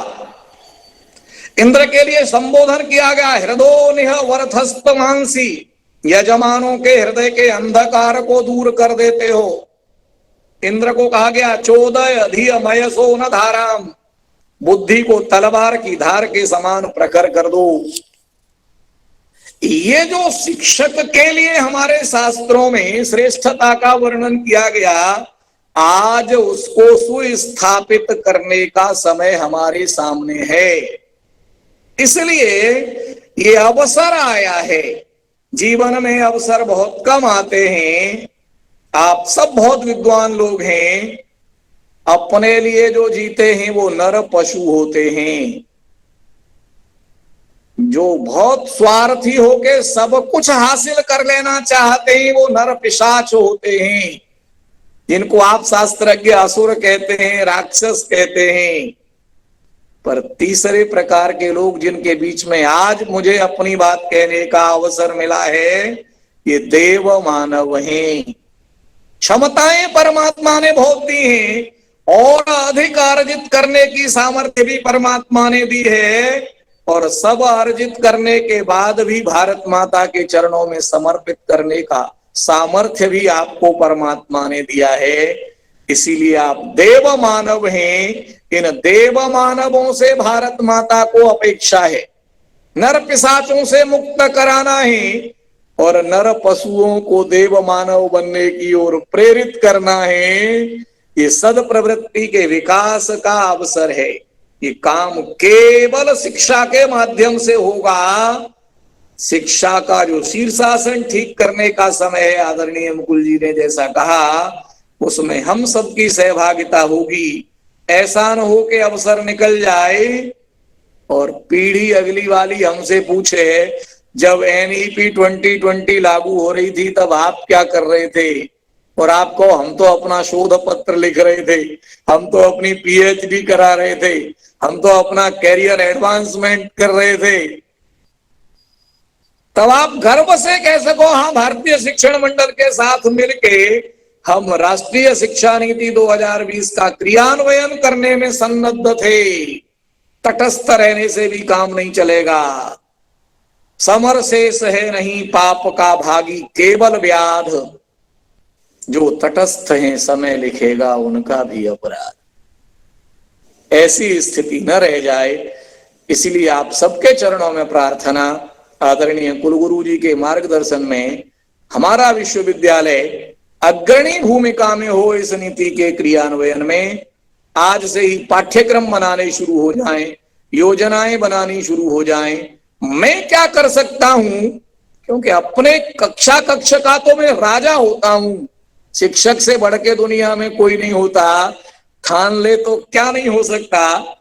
इंद्र के लिए संबोधन किया गया हृदोनिह वरथस्त मांसी, यजमानों के हृदय के अंधकार को दूर कर देते हो। इंद्र को कहा गया चोदय धियमयसो न धाराम, बुद्धि को तलवार की धार के समान प्रखर कर दो। ये जो शिक्षक के लिए हमारे शास्त्रों में श्रेष्ठता का वर्णन किया गया, आज उसको सुस्थापित करने का समय हमारे सामने है। इसलिए ये अवसर आया है। जीवन में अवसर बहुत कम आते हैं। आप सब बहुत विद्वान लोग हैं, अपने लिए जो जीते हैं वो नर पशु होते हैं। जो बहुत स्वार्थी होके सब कुछ हासिल कर लेना चाहते हैं वो नर पिशाच होते हैं, जिनको आप शास्त्रज्ञ असुर कहते हैं, राक्षस कहते हैं। पर तीसरे प्रकार के लोग जिनके बीच में आज मुझे अपनी बात कहने का अवसर मिला है, ये देव मानव हैं। क्षमताएं परमात्मा ने बहुत दी हैं और अधिक अर्जित करने की सामर्थ्य भी परमात्मा ने दी है, और सब अर्जित करने के बाद भी भारत माता के चरणों में समर्पित करने का सामर्थ्य भी आपको परमात्मा ने दिया है। इसीलिए आप देव मानव हैं। इन देव मानवों से भारत माता को अपेक्षा है नर पिशाचों से मुक्त कराना है और नर पशुओं को देव मानव बनने की ओर प्रेरित करना है। ये सद्प्रवृत्ति के विकास का अवसर है। ये काम केवल शिक्षा के माध्यम से होगा। शिक्षा का जो शीर्षासन ठीक करने का समय है, आदरणीय मुकुल जी ने जैसा कहा, उसमें हम सबकी सहभागिता होगी। ऐसा न हो कि अवसर निकल जाए और पीढ़ी अगली वाली हमसे पूछे जब NEP 2020 लागू हो रही थी तब आप क्या कर रहे थे, और आपको हम तो अपना शोध पत्र लिख रहे थे, हम तो अपनी PhD करा रहे थे, हम तो अपना कैरियर एडवांसमेंट कर रहे थे। तब आप गर्व से कह सको हाँ, भारतीय शिक्षण मंडल के साथ मिलके हम राष्ट्रीय शिक्षा नीति 2020 का क्रियान्वयन करने में सन्नद्ध थे। तटस्थ रहने से भी काम नहीं चलेगा। समर शेष है नहीं पाप का भागी केवल व्याध, जो तटस्थ हैं समय लिखेगा उनका भी अपराध। ऐसी स्थिति न रह जाए, इसलिए आप सबके चरणों में प्रार्थना, आदरणीय कुलगुरु जी के मार्गदर्शन में हमारा विश्वविद्यालय अग्रणी भूमिका में हो इस नीति के क्रियान्वयन में। आज से ही पाठ्यक्रम बनाने शुरू हो जाएं, योजनाएं बनानी शुरू हो जाएं। मैं क्या कर सकता हूं, क्योंकि अपने कक्षा का तो मैं राजा होता हूं, शिक्षक से बढ़ के दुनिया में कोई नहीं होता। ठान ले तो क्या नहीं हो सकता।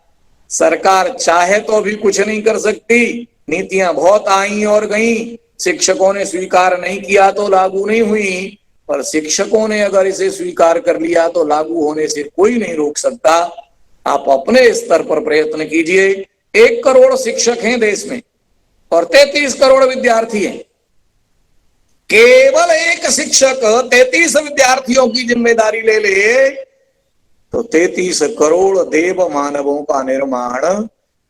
सरकार चाहे तो अभी कुछ नहीं कर सकती। नीतियां बहुत आई और गई, शिक्षकों ने स्वीकार नहीं किया तो लागू नहीं हुई, पर शिक्षकों ने अगर इसे स्वीकार कर लिया तो लागू होने से कोई नहीं रोक सकता। आप अपने स्तर पर प्रयत्न कीजिए। 1 करोड़ शिक्षक हैं देश में और 33 करोड़ विद्यार्थी हैं। केवल एक शिक्षक 33 विद्यार्थियों की जिम्मेदारी ले ले तो 33 करोड़ देव मानवों का निर्माण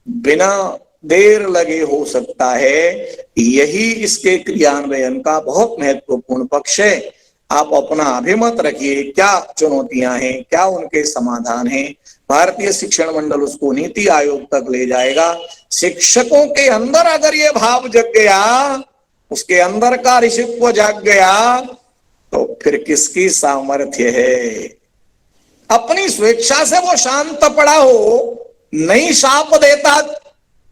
बिना देर लगे हो सकता है। यही इसके क्रियान्वयन का बहुत महत्वपूर्ण पक्ष है। आप अपना अभिमत रखिए, क्या चुनौतियां हैं, क्या उनके समाधान हैं। भारतीय शिक्षण मंडल उसको नीति आयोग तक ले जाएगा। शिक्षकों के अंदर अगर ये भाव जग गया, उसके अंदर का ऋषित्व जाग गया, तो फिर किसकी सामर्थ्य है। अपनी स्वेच्छा से वो शांत पड़ा हो, नहीं शाप देता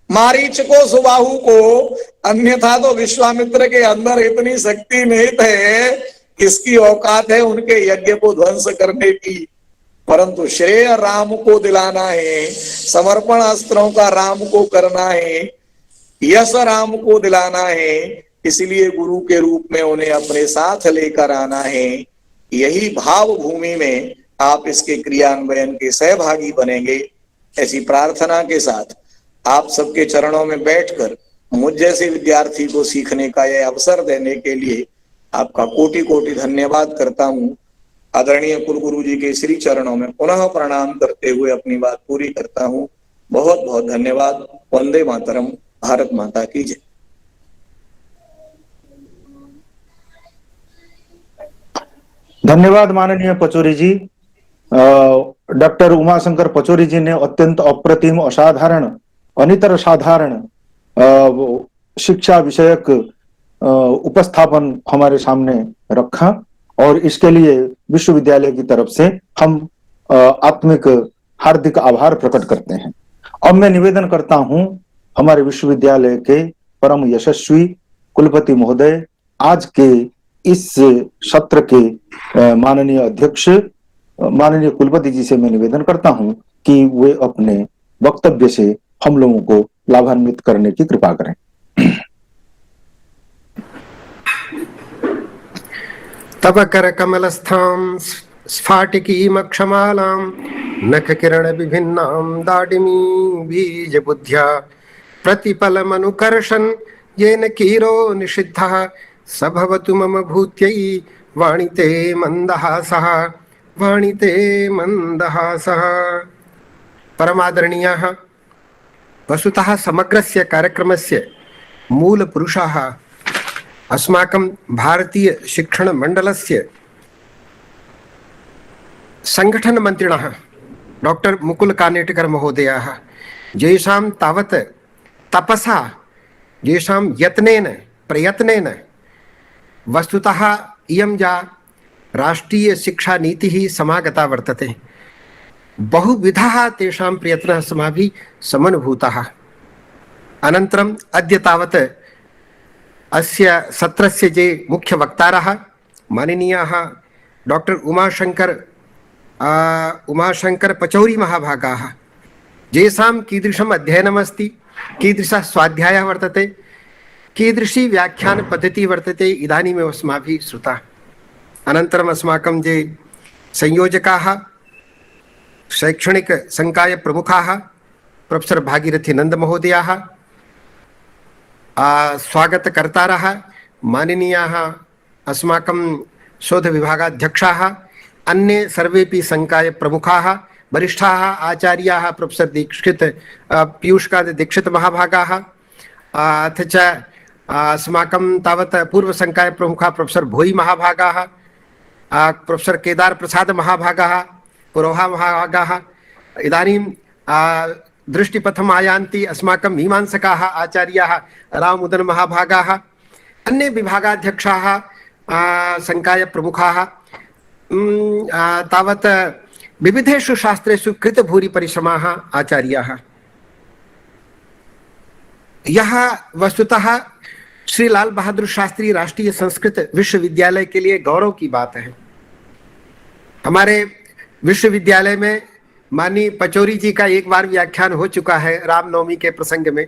मारीच को सुबाहु को, अन्यथा तो विश्वामित्र के अंदर इतनी शक्ति नहीं थे, किसकी औकात है उनके यज्ञ को ध्वंस करने की। परंतु श्रेय राम को दिलाना है, समर्पण अस्त्रों का राम को करना है, यश राम को दिलाना है। इसलिए गुरु के रूप में उन्हें अपने साथ लेकर आना है। यही भाव भूमि में आप इसके क्रियान्वयन के सहभागी बनेंगे। ऐसी प्रार्थना के साथ आप सबके चरणों में बैठकर मुझ जैसे विद्यार्थी को सीखने का यह अवसर देने के लिए आपका कोटि कोटि धन्यवाद करता हूं। आदरणीय कुलगुरु जी के श्री चरणों में पुनः प्रणाम करते हुए अपनी बात पूरी करता हूं। बहुत बहुत धन्यवाद। वंदे मातरम। भारत माता की जय। धन्यवाद माननीय पचौरी जी। डॉक्टर उमाशंकर पचौरी जी ने अत्यंत अप्रतिम, असाधारण, अनितर साधारण शिक्षा विषयक उपस्थापन हमारे सामने रखा और इसके लिए विश्वविद्यालय की तरफ से हम आत्मिक हार्दिक आभार प्रकट करते हैं। अब मैं निवेदन करता हूं हमारे विश्वविद्यालय के परम यशस्वी कुलपति महोदय, आज के इस सत्र के माननीय अध्यक्ष, माननीय कुलपति जी से मैं निवेदन करता हूं कि वे अपने वक्तव्य से हम लोगों को लाभान्वित करने की कृपा करें। तव कर कमलस्थां स्फाटिकीम क्षमालां नख किरण विभिन्नां दाडिमी बीज बुद्ध्या प्रतिपलमनुकर्षन् येन कीरो निषिद्धः स भवतु मम भूत्यै वाणिते मन्दहासः वाणिते मन्दहासः। परमादरणीयाः, वस्तुतः समग्रस्य कार्यक्रमस्य मूलपुरुषाः अस्माकं भारतीय शिक्षण मंडलस्य संगठन मंत्रिणः डॉक्टर मुकुल कानेटकर महोदयाः, येषां तावत् तपसा, येषां यत्नेन प्रयत्नेन वस्तुतः इयं या राष्ट्रीय शिक्षा नीतिः समागता वर्तते। बहुविधः तेषां प्रयत्नः अस्माभिः समनुभूतः। अनन्तरम् अद्य तावत् अस्य सत्रस्य जे मुख्य वक्तारः माननीयाः डॉक्टर उमाशंकर पचौरी महाभागाः, येषां कीदृशम् अध्ययनमस्ति, कीदृशः स्वाध्यायः वर्तते, कीदृशी व्याख्यानपद्धतिः वर्तते, इदानीमेव अस्माभिः श्रुता। अनन्तरम् अस्माकं ये संयोजकाः, शैक्षणिक संकाय प्रमुखाः प्रोफेसर भागीरथी नंद महोदयाः, स्वागतकर्तारः माननीयाः अस्माकं शोध विभागाध्यक्षाः, अन्ये सर्वेपि संकाय प्रमुखाः, वरिष्ठाः आचार्याः, प्रोफेसर दीक्षित पीयूषकांत दीक्षित महाभागाः, अथ च अस्माकं तावत् पूर्व संकाय प्रमुखाः प्रोफेसर भोई महाभागाः, प्रोफेसर केदार प्रसाद महाभागाः, पुरोहा महाभागाः, इदानीं दृष्टिपथम् आयान्ति अस्माकं मीमांसकाः आचार्याः राममुदन महाभागाः, अन्ये विभागाध्यक्षाः, संकाय प्रमुखाः, तावत् विविधेषु शास्त्रेषु कृतभूरि परिश्रमाः आचार्याः। यह वस्तुतः श्री लाल बहादुर शास्त्री राष्ट्रीय संस्कृत विश्वविद्यालय के लिए गौरव की बात है। हमारे विश्वविद्यालय में माननीय पचौरी जी का एक बार व्याख्यान हो चुका है रामनवमी के प्रसंग में,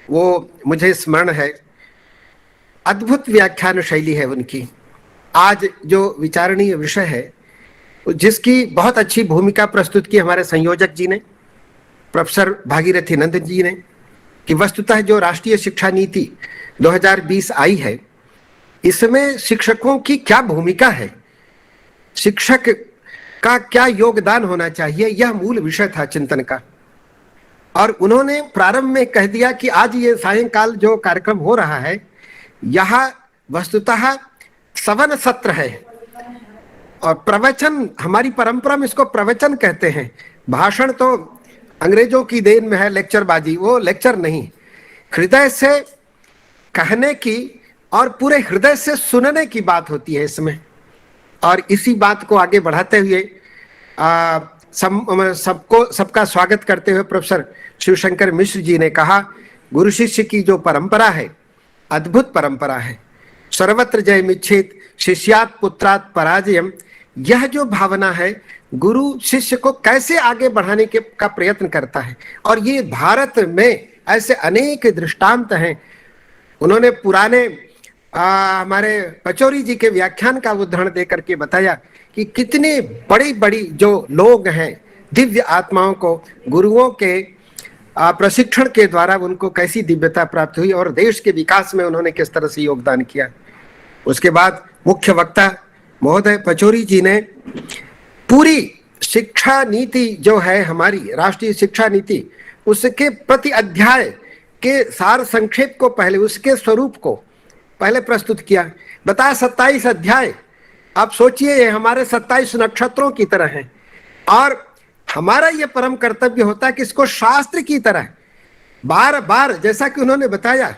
वो मुझे स्मरण है। अद्भुत व्याख्यान शैली है उनकी। आज जो विचारणीय विषय है जिसकी बहुत अच्छी भूमिका प्रस्तुत की हमारे संयोजक जी ने, प्रोफेसर भागीरथी नंद जी ने, कि वस्तुतः जो राष्ट्रीय शिक्षा नीति 2020 आई है, इसमें शिक्षकों की क्या भूमिका है, शिक्षक का क्या योगदान होना चाहिए, यह मूल विषय था चिंतन का। और उन्होंने प्रारंभ में कह दिया कि आज ये सायंकाल जो कार्यक्रम हो रहा है, यह वस्तुतः सवन सत्र है और प्रवचन, हमारी परंपरा में इसको प्रवचन कहते हैं। भाषण तो अंग्रेजों की देन में है, लेक्चरबाजी, वो लेक्चर नहीं, हृदय से कहने की और पूरे हृदय से सुनने की बात होती है इसमें। और इसी बात को आगे बढ़ाते हुए सबका स्वागत करते हुए प्रोफेसर शिवशंकर मिश्र जी ने कहा, गुरु शिष्य की जो परंपरा है अद्भुत परंपरा है। सर्वत्र जयमिच्छेत शिष्यात् पुत्रात् पराजयम, यह जो भावना है गुरु शिष्य को कैसे आगे बढ़ाने का प्रयत्न करता है। और ये भारत में ऐसे अनेक दृष्टांत हैं। उन्होंने पुराने हमारे पचौरी जी के व्याख्यान का उदाहरण देकर के बताया कि कितने बड़ी बड़ी जो लोग हैं, दिव्य आत्माओं को गुरुओं के प्रशिक्षण के द्वारा उनको कैसी दिव्यता प्राप्त हुई और देश के विकास में उन्होंने किस तरह से योगदान किया। उसके बाद मुख्य वक्ता महोदय पचौरी जी ने पूरी शिक्षा नीति जो है हमारी राष्ट्रीय शिक्षा नीति, उसके प्रति अध्याय के सार संक्षेप को पहले, उसके स्वरूप को पहले प्रस्तुत किया। बताया 27 अध्याय, आप सोचिए ये हमारे 27 नक्षत्रों की तरह हैं। और हमारा ये परम कर्तव्य होता है कि इसको शास्त्र की तरह बार बार, जैसा कि उन्होंने बताया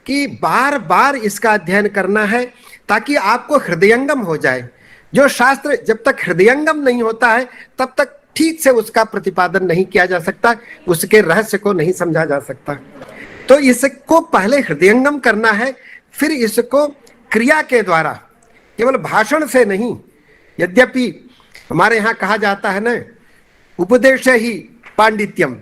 कि बार बार इसका अध्ययन करना है ताकि आपको हृदयंगम हो जाए। जो शास्त्र जब तक हृदयंगम नहीं होता है तब तक ठीक से उसका प्रतिपादन नहीं किया जा सकता, उसके रहस्य को नहीं समझा जा सकता। तो इसको पहले हृदयंगम करना है, फिर इसको क्रिया के द्वारा, केवल भाषण से नहीं। यद्यपि हमारे यहाँ कहा जाता है ना, उपदेश ही पांडित्यम,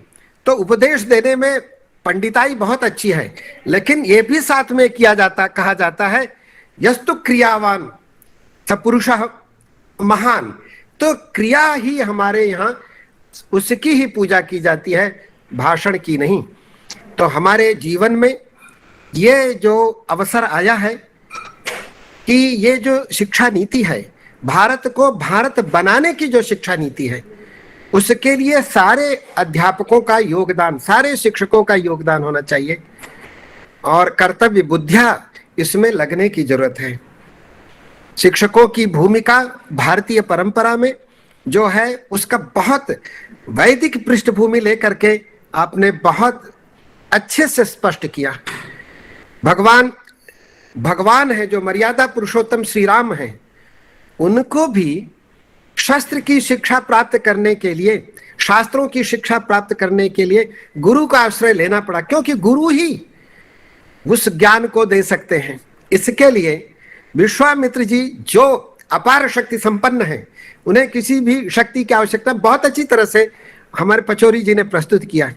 तो उपदेश देने में पंडिताई बहुत अच्छी है, लेकिन ये भी साथ में कहा जाता है यस्तु क्रियावान स पुरुषः महान। तो क्रिया ही हमारे यहाँ उसकी ही पूजा की जाती है, भाषण की नहीं। तो हमारे जीवन में ये जो अवसर आया है कि ये जो शिक्षा नीति है, भारत को भारत बनाने की जो शिक्षा नीति है, उसके लिए सारे अध्यापकों का योगदान, सारे शिक्षकों का योगदान होना चाहिए और कर्तव्य बुद्धिया इसमें लगने की जरूरत है। शिक्षकों की भूमिका भारतीय परंपरा में जो है उसका बहुत वैदिक पृष्ठभूमि लेकर के आपने बहुत अच्छे से स्पष्ट किया। भगवान है जो मर्यादा पुरुषोत्तम श्री राम है, उनको भी शास्त्र की शिक्षा प्राप्त करने के लिए, शास्त्रों की शिक्षा प्राप्त करने के लिए गुरु का आश्रय लेना पड़ा, क्योंकि गुरु ही उस ज्ञान को दे सकते हैं। इसके लिए विश्वामित्र जी जो अपार शक्ति संपन्न है, उन्हें किसी भी शक्ति की आवश्यकता बहुत अच्छी तरह से हमारे पचौरी जी ने प्रस्तुत किया।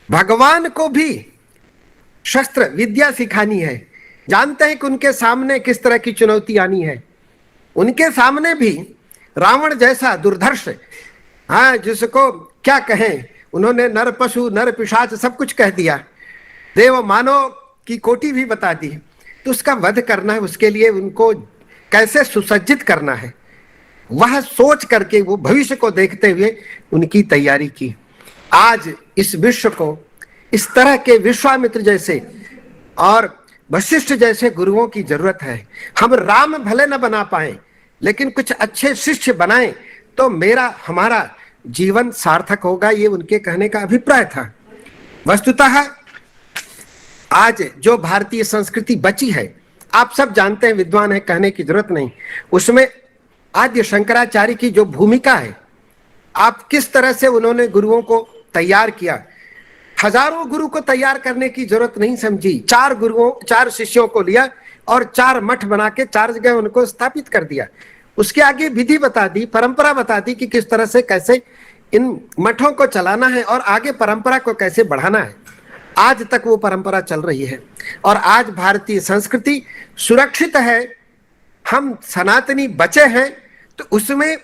भगवान को भी शस्त्र विद्या सिखानी है, जानते हैं कि उनके सामने किस तरह की चुनौती आनी है। उनके सामने भी रावण जैसा दुर्धर्ष, हाँ, जिसको क्या कहें, उन्होंने नर पशु नर पिशाच सब कुछ कह दिया, देव मानव की कोटि भी बता दी। तो उसका वध करना है, उसके लिए उनको कैसे सुसज्जित करना है, वह सोच करके वो भविष्य को देखते हुए उनकी तैयारी की। आज इस विश्व को इस तरह के विश्वामित्र जैसे और वशिष्ठ जैसे गुरुओं की जरूरत है। हम राम भले न बना पाए, लेकिन कुछ अच्छे शिष्य बनाएं तो हमारा जीवन सार्थक होगा, ये उनके कहने का अभिप्राय था। वस्तुतः आज जो भारतीय संस्कृति बची है, आप सब जानते हैं, विद्वान है, कहने की जरूरत नहीं, उसमें आद्य शंकराचार्य की जो भूमिका है, आप किस तरह से उन्होंने गुरुओं को तैयार किया। हजारों गुरु को तैयार करने की जरूरत नहीं समझी, 4 शिष्यों को लिया और 4 मठ बना के 4 जगह उनको स्थापित कर दिया। उसके आगे विधि बता दी, परंपरा बता दी कि किस तरह से कैसे इन मठों को चलाना है और आगे परंपरा को कैसे बढ़ाना है। आज तक वो परंपरा चल रही है और आज भारतीय संस्कृति सुरक्षित है, हम सनातनी बचे हैं। तो उसमें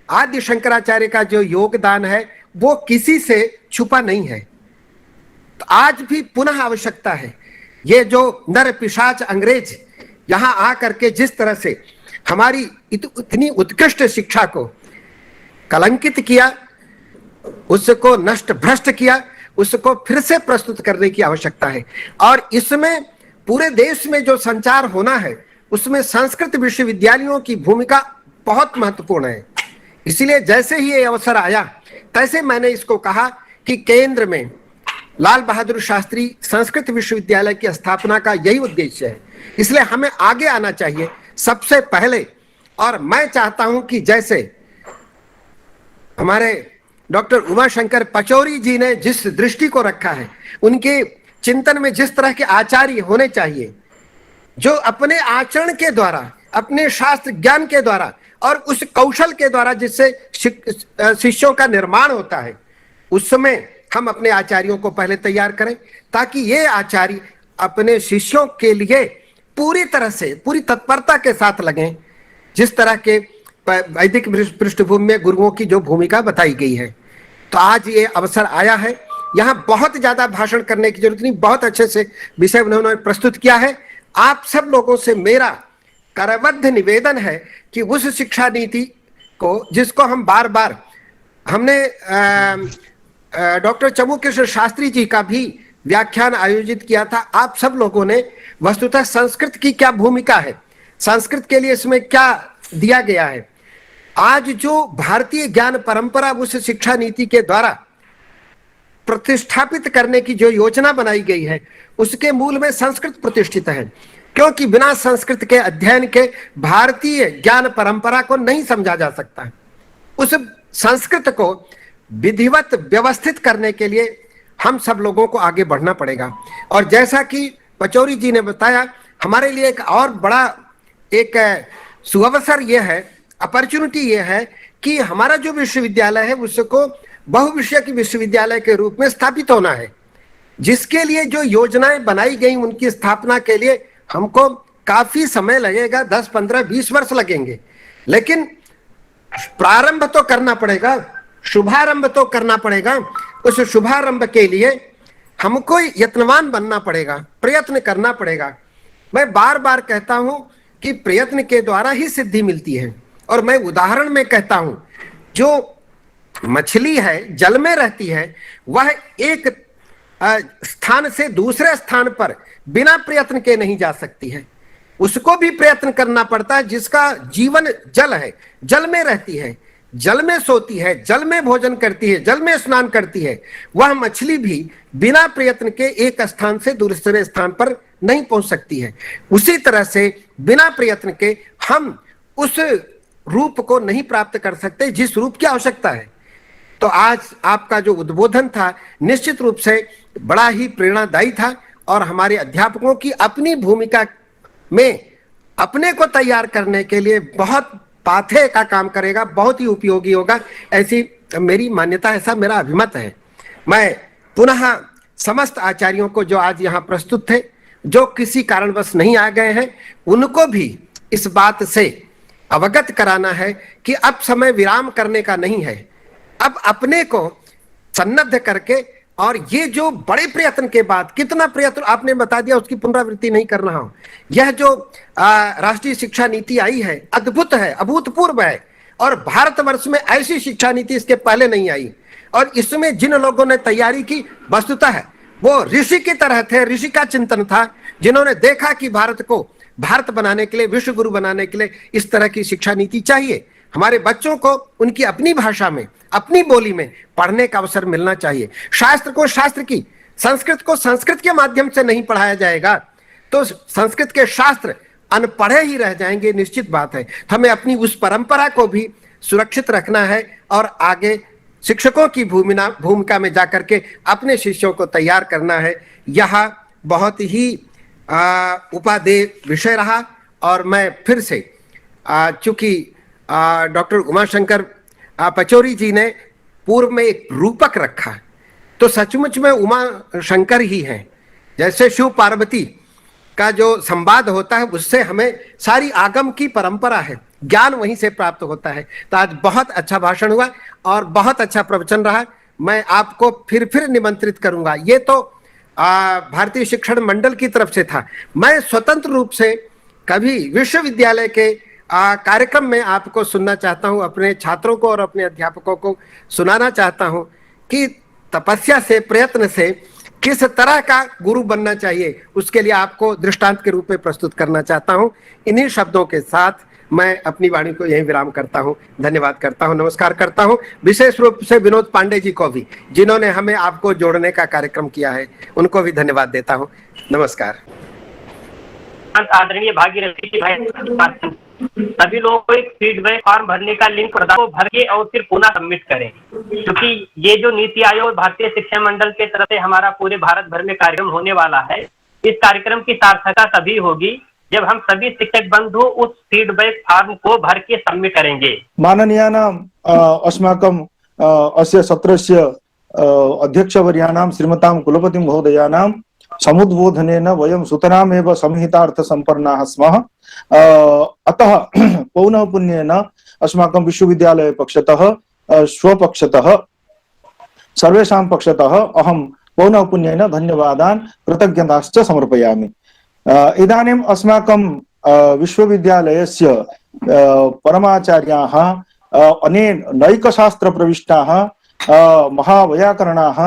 आद्य शंकराचार्य का जो योगदान है वो किसी से छुपा नहीं है। तो आज भी पुनः आवश्यकता है। ये जो नर पिशाच अंग्रेज यहां आकर के जिस तरह से हमारी इतनी उत्कृष्ट शिक्षा को कलंकित किया, उसको नष्ट भ्रष्ट किया, उसको फिर से प्रस्तुत करने की आवश्यकता है। और इसमें पूरे देश में जो संचार होना है, उसमें संस्कृत विश्वविद्यालयों की भूमिका बहुत महत्वपूर्ण है। इसलिए जैसे ही ये अवसर आया, तैसे मैंने इसको कहा कि केंद्र में लाल बहादुर शास्त्री संस्कृत विश्वविद्यालय की स्थापना का यही उद्देश्य है। इसलिए हमें आगे आना चाहिए सबसे पहले। और मैं चाहता हूं कि जैसे हमारे डॉक्टर उमाशंकर पचौरी जी ने जिस दृष्टि को रखा है, उनके चिंतन में जिस तरह के आचार्य होने चाहिए, जो अपने आचरण के द्वारा, अपने शास्त्र ज्ञान के द्वारा और उस कौशल के द्वारा जिससे शिष्यों का निर्माण होता है, उसमें हम अपने आचार्यों को पहले तैयार करें, ताकि ये आचार्य अपने शिष्यों के लिए पूरी तरह से, पूरी तत्परता के साथ लगें, जिस तरह के वैदिक पृष्ठभूमि में गुरुओं की जो भूमिका बताई गई है। तो आज ये अवसर आया है, यहाँ बहुत ज्यादा भाषण करने की जरूरत नहीं, बहुत अच्छे से विषय उन्होंने प्रस्तुत किया है। आप सब लोगों से मेरा करबद्ध निवेदन है कि उस शिक्षा नीति को, जिसको हम बार बार, हमने डॉक्टर चमुकृष्ण शास्त्री जी का भी व्याख्यान आयोजित किया था। आप सब लोगों ने वस्तुतः संस्कृत की क्या भूमिका है, संस्कृत के लिए इसमें क्या दिया गया है, आज जो भारतीय ज्ञान परंपरा उस शिक्षा नीति के द्वारा प्रतिष्ठापित करने की जो योजना बनाई गई है, उसके मूल में संस्कृत प्रतिष्ठित है। क्योंकि बिना संस्कृत के अध्ययन के भारतीय ज्ञान परंपरा को नहीं समझा जा सकता। उस संस्कृत को विधिवत व्यवस्थित करने के लिए हम सब लोगों को आगे बढ़ना पड़ेगा। और जैसा कि पचौरी जी ने बताया, हमारे लिए एक और बड़ा एक सुअवसर यह है, अपॉर्चुनिटी यह है कि हमारा जो विश्वविद्यालय है उसको बहुविषयक विश्वविद्यालय के रूप में स्थापित होना है। जिसके लिए जो योजनाएं बनाई गई उनकी स्थापना के लिए हमको काफी समय लगेगा, 10, 15, 20 वर्ष लगेंगे, लेकिन प्रारंभ तो करना पड़ेगा, शुभारंभ तो करना पड़ेगा। उस शुभारंभ के लिए हमको यत्नवान बनना पड़ेगा, प्रयत्न करना पड़ेगा। मैं बार बार कहता हूं कि प्रयत्न के द्वारा ही सिद्धि मिलती है। और मैं उदाहरण में कहता हूं, जो मछली है जल में रहती है, वह एक स्थान से दूसरे स्थान पर बिना प्रयत्न के नहीं जा सकती है, उसको भी प्रयत्न करना पड़ता है। जिसका जीवन जल है, जल में रहती है, जल में सोती है, जल में भोजन करती है, जल में स्नान करती है, वह मछली भी बिना प्रयत्न के एक स्थान से दूसरे स्थान पर नहीं पहुंच सकती है। उसी तरह से बिना प्रयत्न के हम उस रूप को नहीं प्राप्त कर सकते जिस रूप की आवश्यकता है। तो आज आपका जो उद्बोधन था निश्चित रूप से बड़ा ही प्रेरणादायी था और हमारे अध्यापकों की अपनी भूमिका में अपने को तैयार करने के लिए बहुत पाथे का काम करेगा, बहुत ही उपयोगी होगा, ऐसी मेरी मान्यता, ऐसा मेरा अभिमत है। मैं पुनः समस्त आचार्यों को जो आज यहाँ प्रस्तुत थे, जो किसी कारणवश नहीं आ गए हैं, उनको भी इस बात से अवगत कराना है कि अब समय विराम करने का नहीं है। अब अपने को सन्नद्ध करके, और ये जो बड़े प्रयत्न के बाद, कितना प्रयत्न आपने बता दिया, उसकी पुनरावृत्ति नहीं कर रहा हूं। यह जो राष्ट्रीय शिक्षा नीति आई है, अद्भुत है, अभूतपूर्व है, और भारतवर्ष में ऐसी शिक्षा नीति इसके पहले नहीं आई। और इसमें जिन लोगों ने तैयारी की, वस्तुतः वो ऋषि की तरह थे, ऋषि का चिंतन था, जिन्होंने देखा कि भारत को भारत बनाने के लिए, विश्व गुरु बनाने के लिए इस तरह की शिक्षा नीति चाहिए। हमारे बच्चों को उनकी अपनी भाषा में, अपनी बोली में पढ़ने का अवसर मिलना चाहिए। शास्त्र को शास्त्र की, संस्कृत को संस्कृत के माध्यम से नहीं पढ़ाया जाएगा तो संस्कृत के शास्त्र अनपढ़े ही रह जाएंगे, निश्चित बात है। हमें अपनी उस परंपरा को भी सुरक्षित रखना है और आगे शिक्षकों की भूमिका में जाकर के अपने शिष्यों को तैयार करना है। यह बहुत ही उपादेय विषय रहा। और मैं फिर से चूंकि डॉक्टर उमाशंकर पचौरी जी ने पूर्व में एक रूपक रखा, तो सचमुच में उमा शंकर ही हैं। जैसे शिव पार्वती का जो संवाद होता है, उससे हमें सारी आगम की परंपरा है, ज्ञान वहीं से प्राप्त होता है। तो आज बहुत अच्छा भाषण हुआ और बहुत अच्छा प्रवचन रहा। मैं आपको फिर निमंत्रित करूंगा। ये तो भारतीय शिक्षण मंडल की तरफ से था। मैं स्वतंत्र रूप से कभी विश्वविद्यालय के कार्यक्रम में आपको सुनना चाहता हूं, अपने छात्रों को और अपने अध्यापकों को सुनाना चाहता हूं कि तपस्या से, प्रयत्न से किस तरह का गुरु बनना चाहिए, उसके लिए आपको दृष्टांत के रूप में प्रस्तुत करना चाहता हूं। इन्हीं शब्दों के साथ मैं अपनी वाणी को यहीं विराम करता हूं। धन्यवाद करता हूं, नमस्कार करता हूं। विशेष रूप से विनोद पांडे जी को भी, जिन्होंने हमें आपको जोड़ने का कार्यक्रम किया है, उनको भी धन्यवाद देता हूं। नमस्कार। आदरणीय भागीरथी जी भाई, सभी लोगों को एक फीडबैक फॉर्म भरने का लिंक प्रदान को भर के और फिर पुनः सबमिट करें, क्योंकि ये जो नीति आयोग भारतीय शिक्षा मंडल के तरफ से हमारा पूरे भारत भर में कार्यक्रम होने वाला है, इस कार्यक्रम की सार्थकता तभी होगी जब हम सभी शिक्षक बंधु उस फीडबैक फॉर्म को भर के सबमिट करेंगे। माननीयानां अस्माकं अस्य सत्रस्य अध्यक्षवर्याणां श्रीमतां कुलपति महोदयानां समुद्बोधनेन वयं सुतरामेव संहितार्थ संपन्नाः स्मः। अतः पौनःपुन्येन अस्माकं विश्वविद्यालय पक्षतः, स्वपक्षतः, सर्वेषां पक्षतः अहं पौनःपुन्येन धन्यवादान् कृतज्ञताश्च समर्पयामि। इदानीम् अस्माकं विश्वविद्यालयस्य परमाचार्याः अनेन नैकशास्त्रप्रविष्टाः महावैयाकरणाः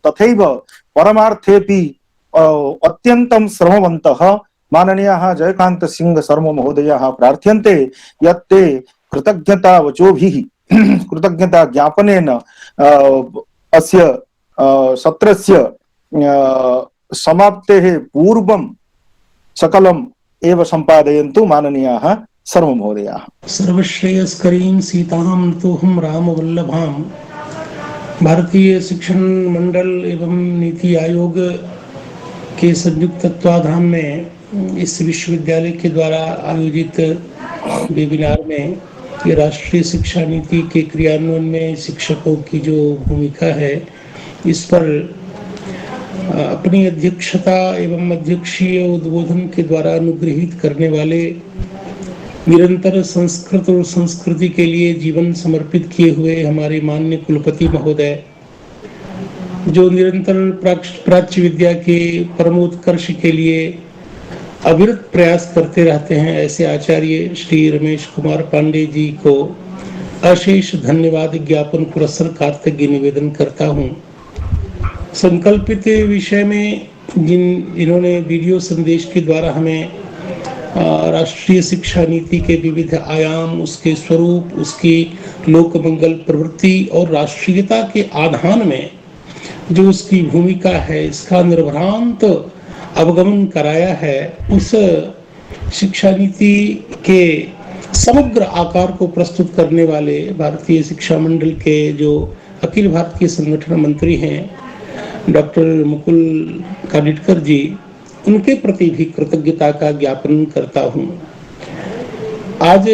तथैव परमार्थेपि अत्यन्तं श्रमवन्तः माननीयाः जयकान्त सिंह शर्मा महोदयाः प्रार्थ्यन्ते यत् ते कृतज्ञतावचोभिः कृतज्ञता ज्ञापनेन अस्य सत्रस्य समाप्तेः पूर्वं सकलम् एव सम्पादयन्तु माननीयाः शर्मा महोदयाः। सर्वश्रेयस्करीं सीतां तोहं रामवल्लभां भारतीय शिक्षण मंडल एवं नीति आयोग के संयुक्त तत्वाधान में इस विश्वविद्यालय के द्वारा आयोजित वेबिनार में ये राष्ट्रीय शिक्षा नीति के क्रियान्वयन में शिक्षकों की जो भूमिका है, इस पर अपनी अध्यक्षता एवं अध्यक्षीय उद्बोधन के द्वारा अनुग्रहित करने वाले, निरंतर संस्कृत और संस्कृति के लिए जीवन समर्पित किए हुए हमारे माननीय कुलपति महोदय, जो निरंतर प्राच्य विद्या के परमोत्कर्ष के लिए अविरत प्रयास करते रहते हैं, ऐसे आचार्य श्री रमेश कुमार पांडे जी को अशेष धन्यवाद ज्ञापन पुरस्कार कृतज्ञ निवेदन करता हूं। संकल्पित विषय में इन्होंने वीडियो संदेश के द्वारा हमें राष्ट्रीय शिक्षा नीति के विविध आयाम, उसके स्वरूप, उसकी लोक मंगल प्रवृत्ति और राष्ट्रीयता के आधान में जो उसकी भूमिका है, इसका निर्भ्रांत अवगमन कराया है। उस शिक्षा नीति के समग्र आकार को प्रस्तुत करने वाले भारतीय शिक्षा मंडल के जो अखिल भारतीय संगठन मंत्री हैं डॉक्टर मुकुल कानिटकर जी, उनके प्रति भी कृतज्ञता का ज्ञापन करता हूं। आज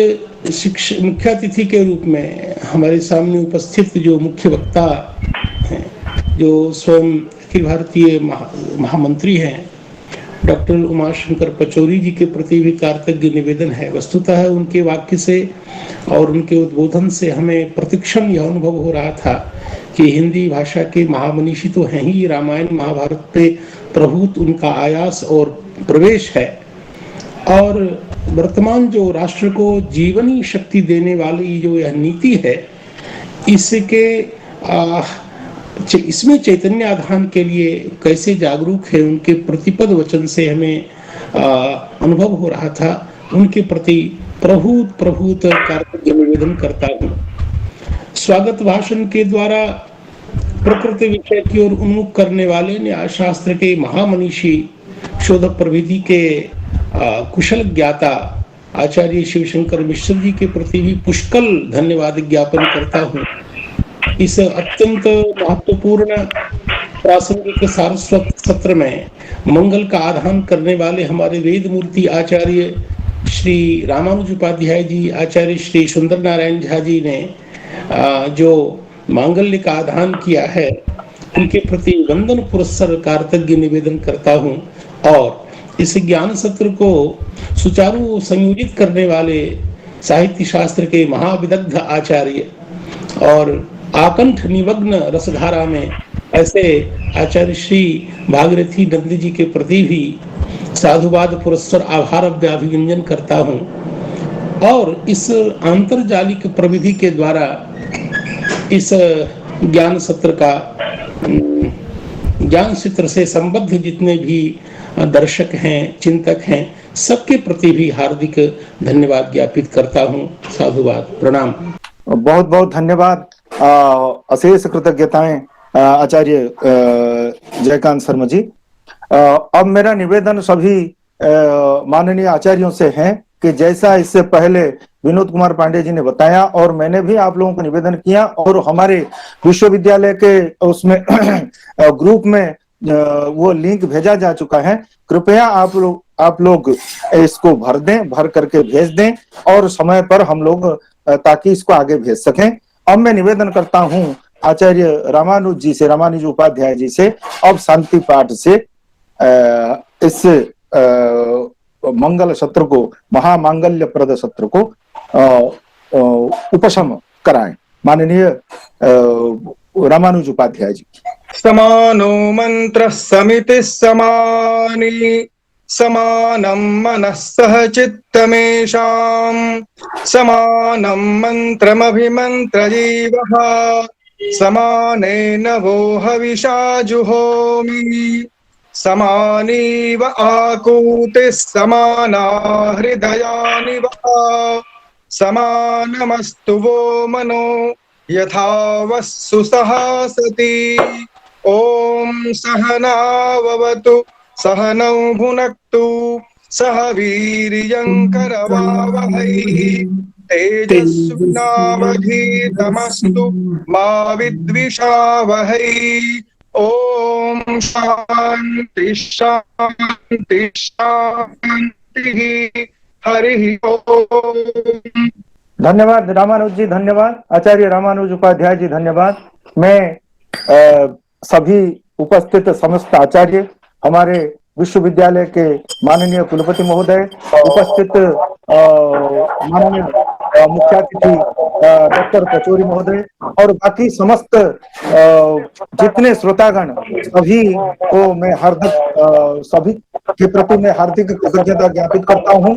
मुख्य अतिथि के रूप में हमारे सामने उपस्थित जो मुख्य वक्ता हैं, जो स्वयं अखिल भारतीय महामंत्री हैं डॉक्टर उमाशंकर पचौरी जी के प्रति भी कृतज्ञ निवेदन है। वस्तुतः उनके वाक्य से और उनके उद्बोधन से हमें प्रतिक्षण यह अनुभव हो रहा था कि हिंदी भाषा के महामनीषी तो हैं ही, रामायण महाभारत पे प्रभुत उनका आयास और प्रवेश है, और वर्तमान जो राष्ट्र को जीवनी शक्ति देने वाली जो यह नीति है, इसमें चैतन्य आधान के लिए कैसे जागरूक है, उनके प्रतिपद वचन से हमें अनुभव हो रहा था। उनके प्रति प्रभूत कृतज्ञ निवेदन करता हूँ। स्वागत भाषण के द्वारा प्रकृति विषय की ओर उन्मुख करने वाले न्यायशास्त्र के महामनीषी, शोधक प्रविधि के कुशल ज्ञाता आचार्य शिवशंकर मिश्र जी के प्रति भी पुष्कल धन्यवाद ज्ञापन करता हूँ। इस अत्यंत महत्वपूर्ण प्रासंगिक सारस्वत सत्र में मंगल का आधान करने वाले हमारे वेद मूर्ति आचार्य श्री रामानुज उपाध्याय जी, आचार्य श्री सुंदर नारायण झा जी ने जो मांगल्य का आधान किया है, उनके प्रति वंदन पुरस्कार कृतज्ञ निवेदन करता हूँ। और इस ज्ञान सत्र को सुचारू संयोजित करने वाले साहित्य शास्त्र के महाविदग्ध आचार्य और आकंठ निमग्न रसधारा में ऐसे आचार्य श्री भागीरथी नंद जी के प्रति भी साधुवाद पुरस्कार आभार अभिव्यंजन करता हूँ। और इस आंतरजालिक प्रविधि के द्वारा इस ज्ञान सत्र से संबद्ध जितने भी दर्शक हैं, चिंतक हैं, सबके प्रति भी हार्दिक धन्यवाद ज्ञापित करता हूँ। साधुवाद, प्रणाम। बहुत बहुत धन्यवाद, अशेष कृतज्ञताएं आचार्य जयकांत शर्मा जी। अब मेरा निवेदन सभी माननीय आचार्यों से है कि जैसा इससे पहले विनोद कुमार पांडे जी ने बताया और मैंने भी आप लोगों को निवेदन किया और हमारे विश्वविद्यालय के उसमें ग्रुप में वो लिंक भेजा जा चुका है। कृपया आप लोग इसको भर करके भेज दें और समय पर हम लोग ताकि इसको आगे भेज सकें। अब मैं निवेदन करता हूं आचार्य रामानुज उपाध्याय जी से अब शांति पाठ से इस मंगल सत्र को, महामांगल्य प्रद सत्र को उपशम कराएं। माननीय रामानुज उपाध्याय जी। समानो मंत्र समिति समानी, समानं मनः सह चित्तमेषाम्, समानं मंत्रमभिमन्त्र जीवः, समानेन वो हविषा जुहोमि, समानीव आकूतिः समाना हृदयानि वा, समानमस्तु वो मनो यथा वस्सु सहसति। ओम सहनाववतु सहनौ भुनक्तु सह वीर्यं करवावहै, तेजस्विनावधीतमस्तु मा विद्विषावहै। ओम शांति शांति शांति। हरि ओम। धन्यवाद रामानुज जी, धन्यवाद आचार्य रामानुज उपाध्याय जी, धन्यवाद। मैं सभी उपस्थित समस्त आचार्य, हमारे विश्वविद्यालय के माननीय कुलपति महोदय, उपस्थित माननीय मुख्यातिथि डॉक्टर कचोरी महोदय और बाकी समस्त जितने श्रोतागण, सभी को मैं हार्दिक सभी के प्रति मैं हार्दिक कृतज्ञता ज्ञापित करता हूं।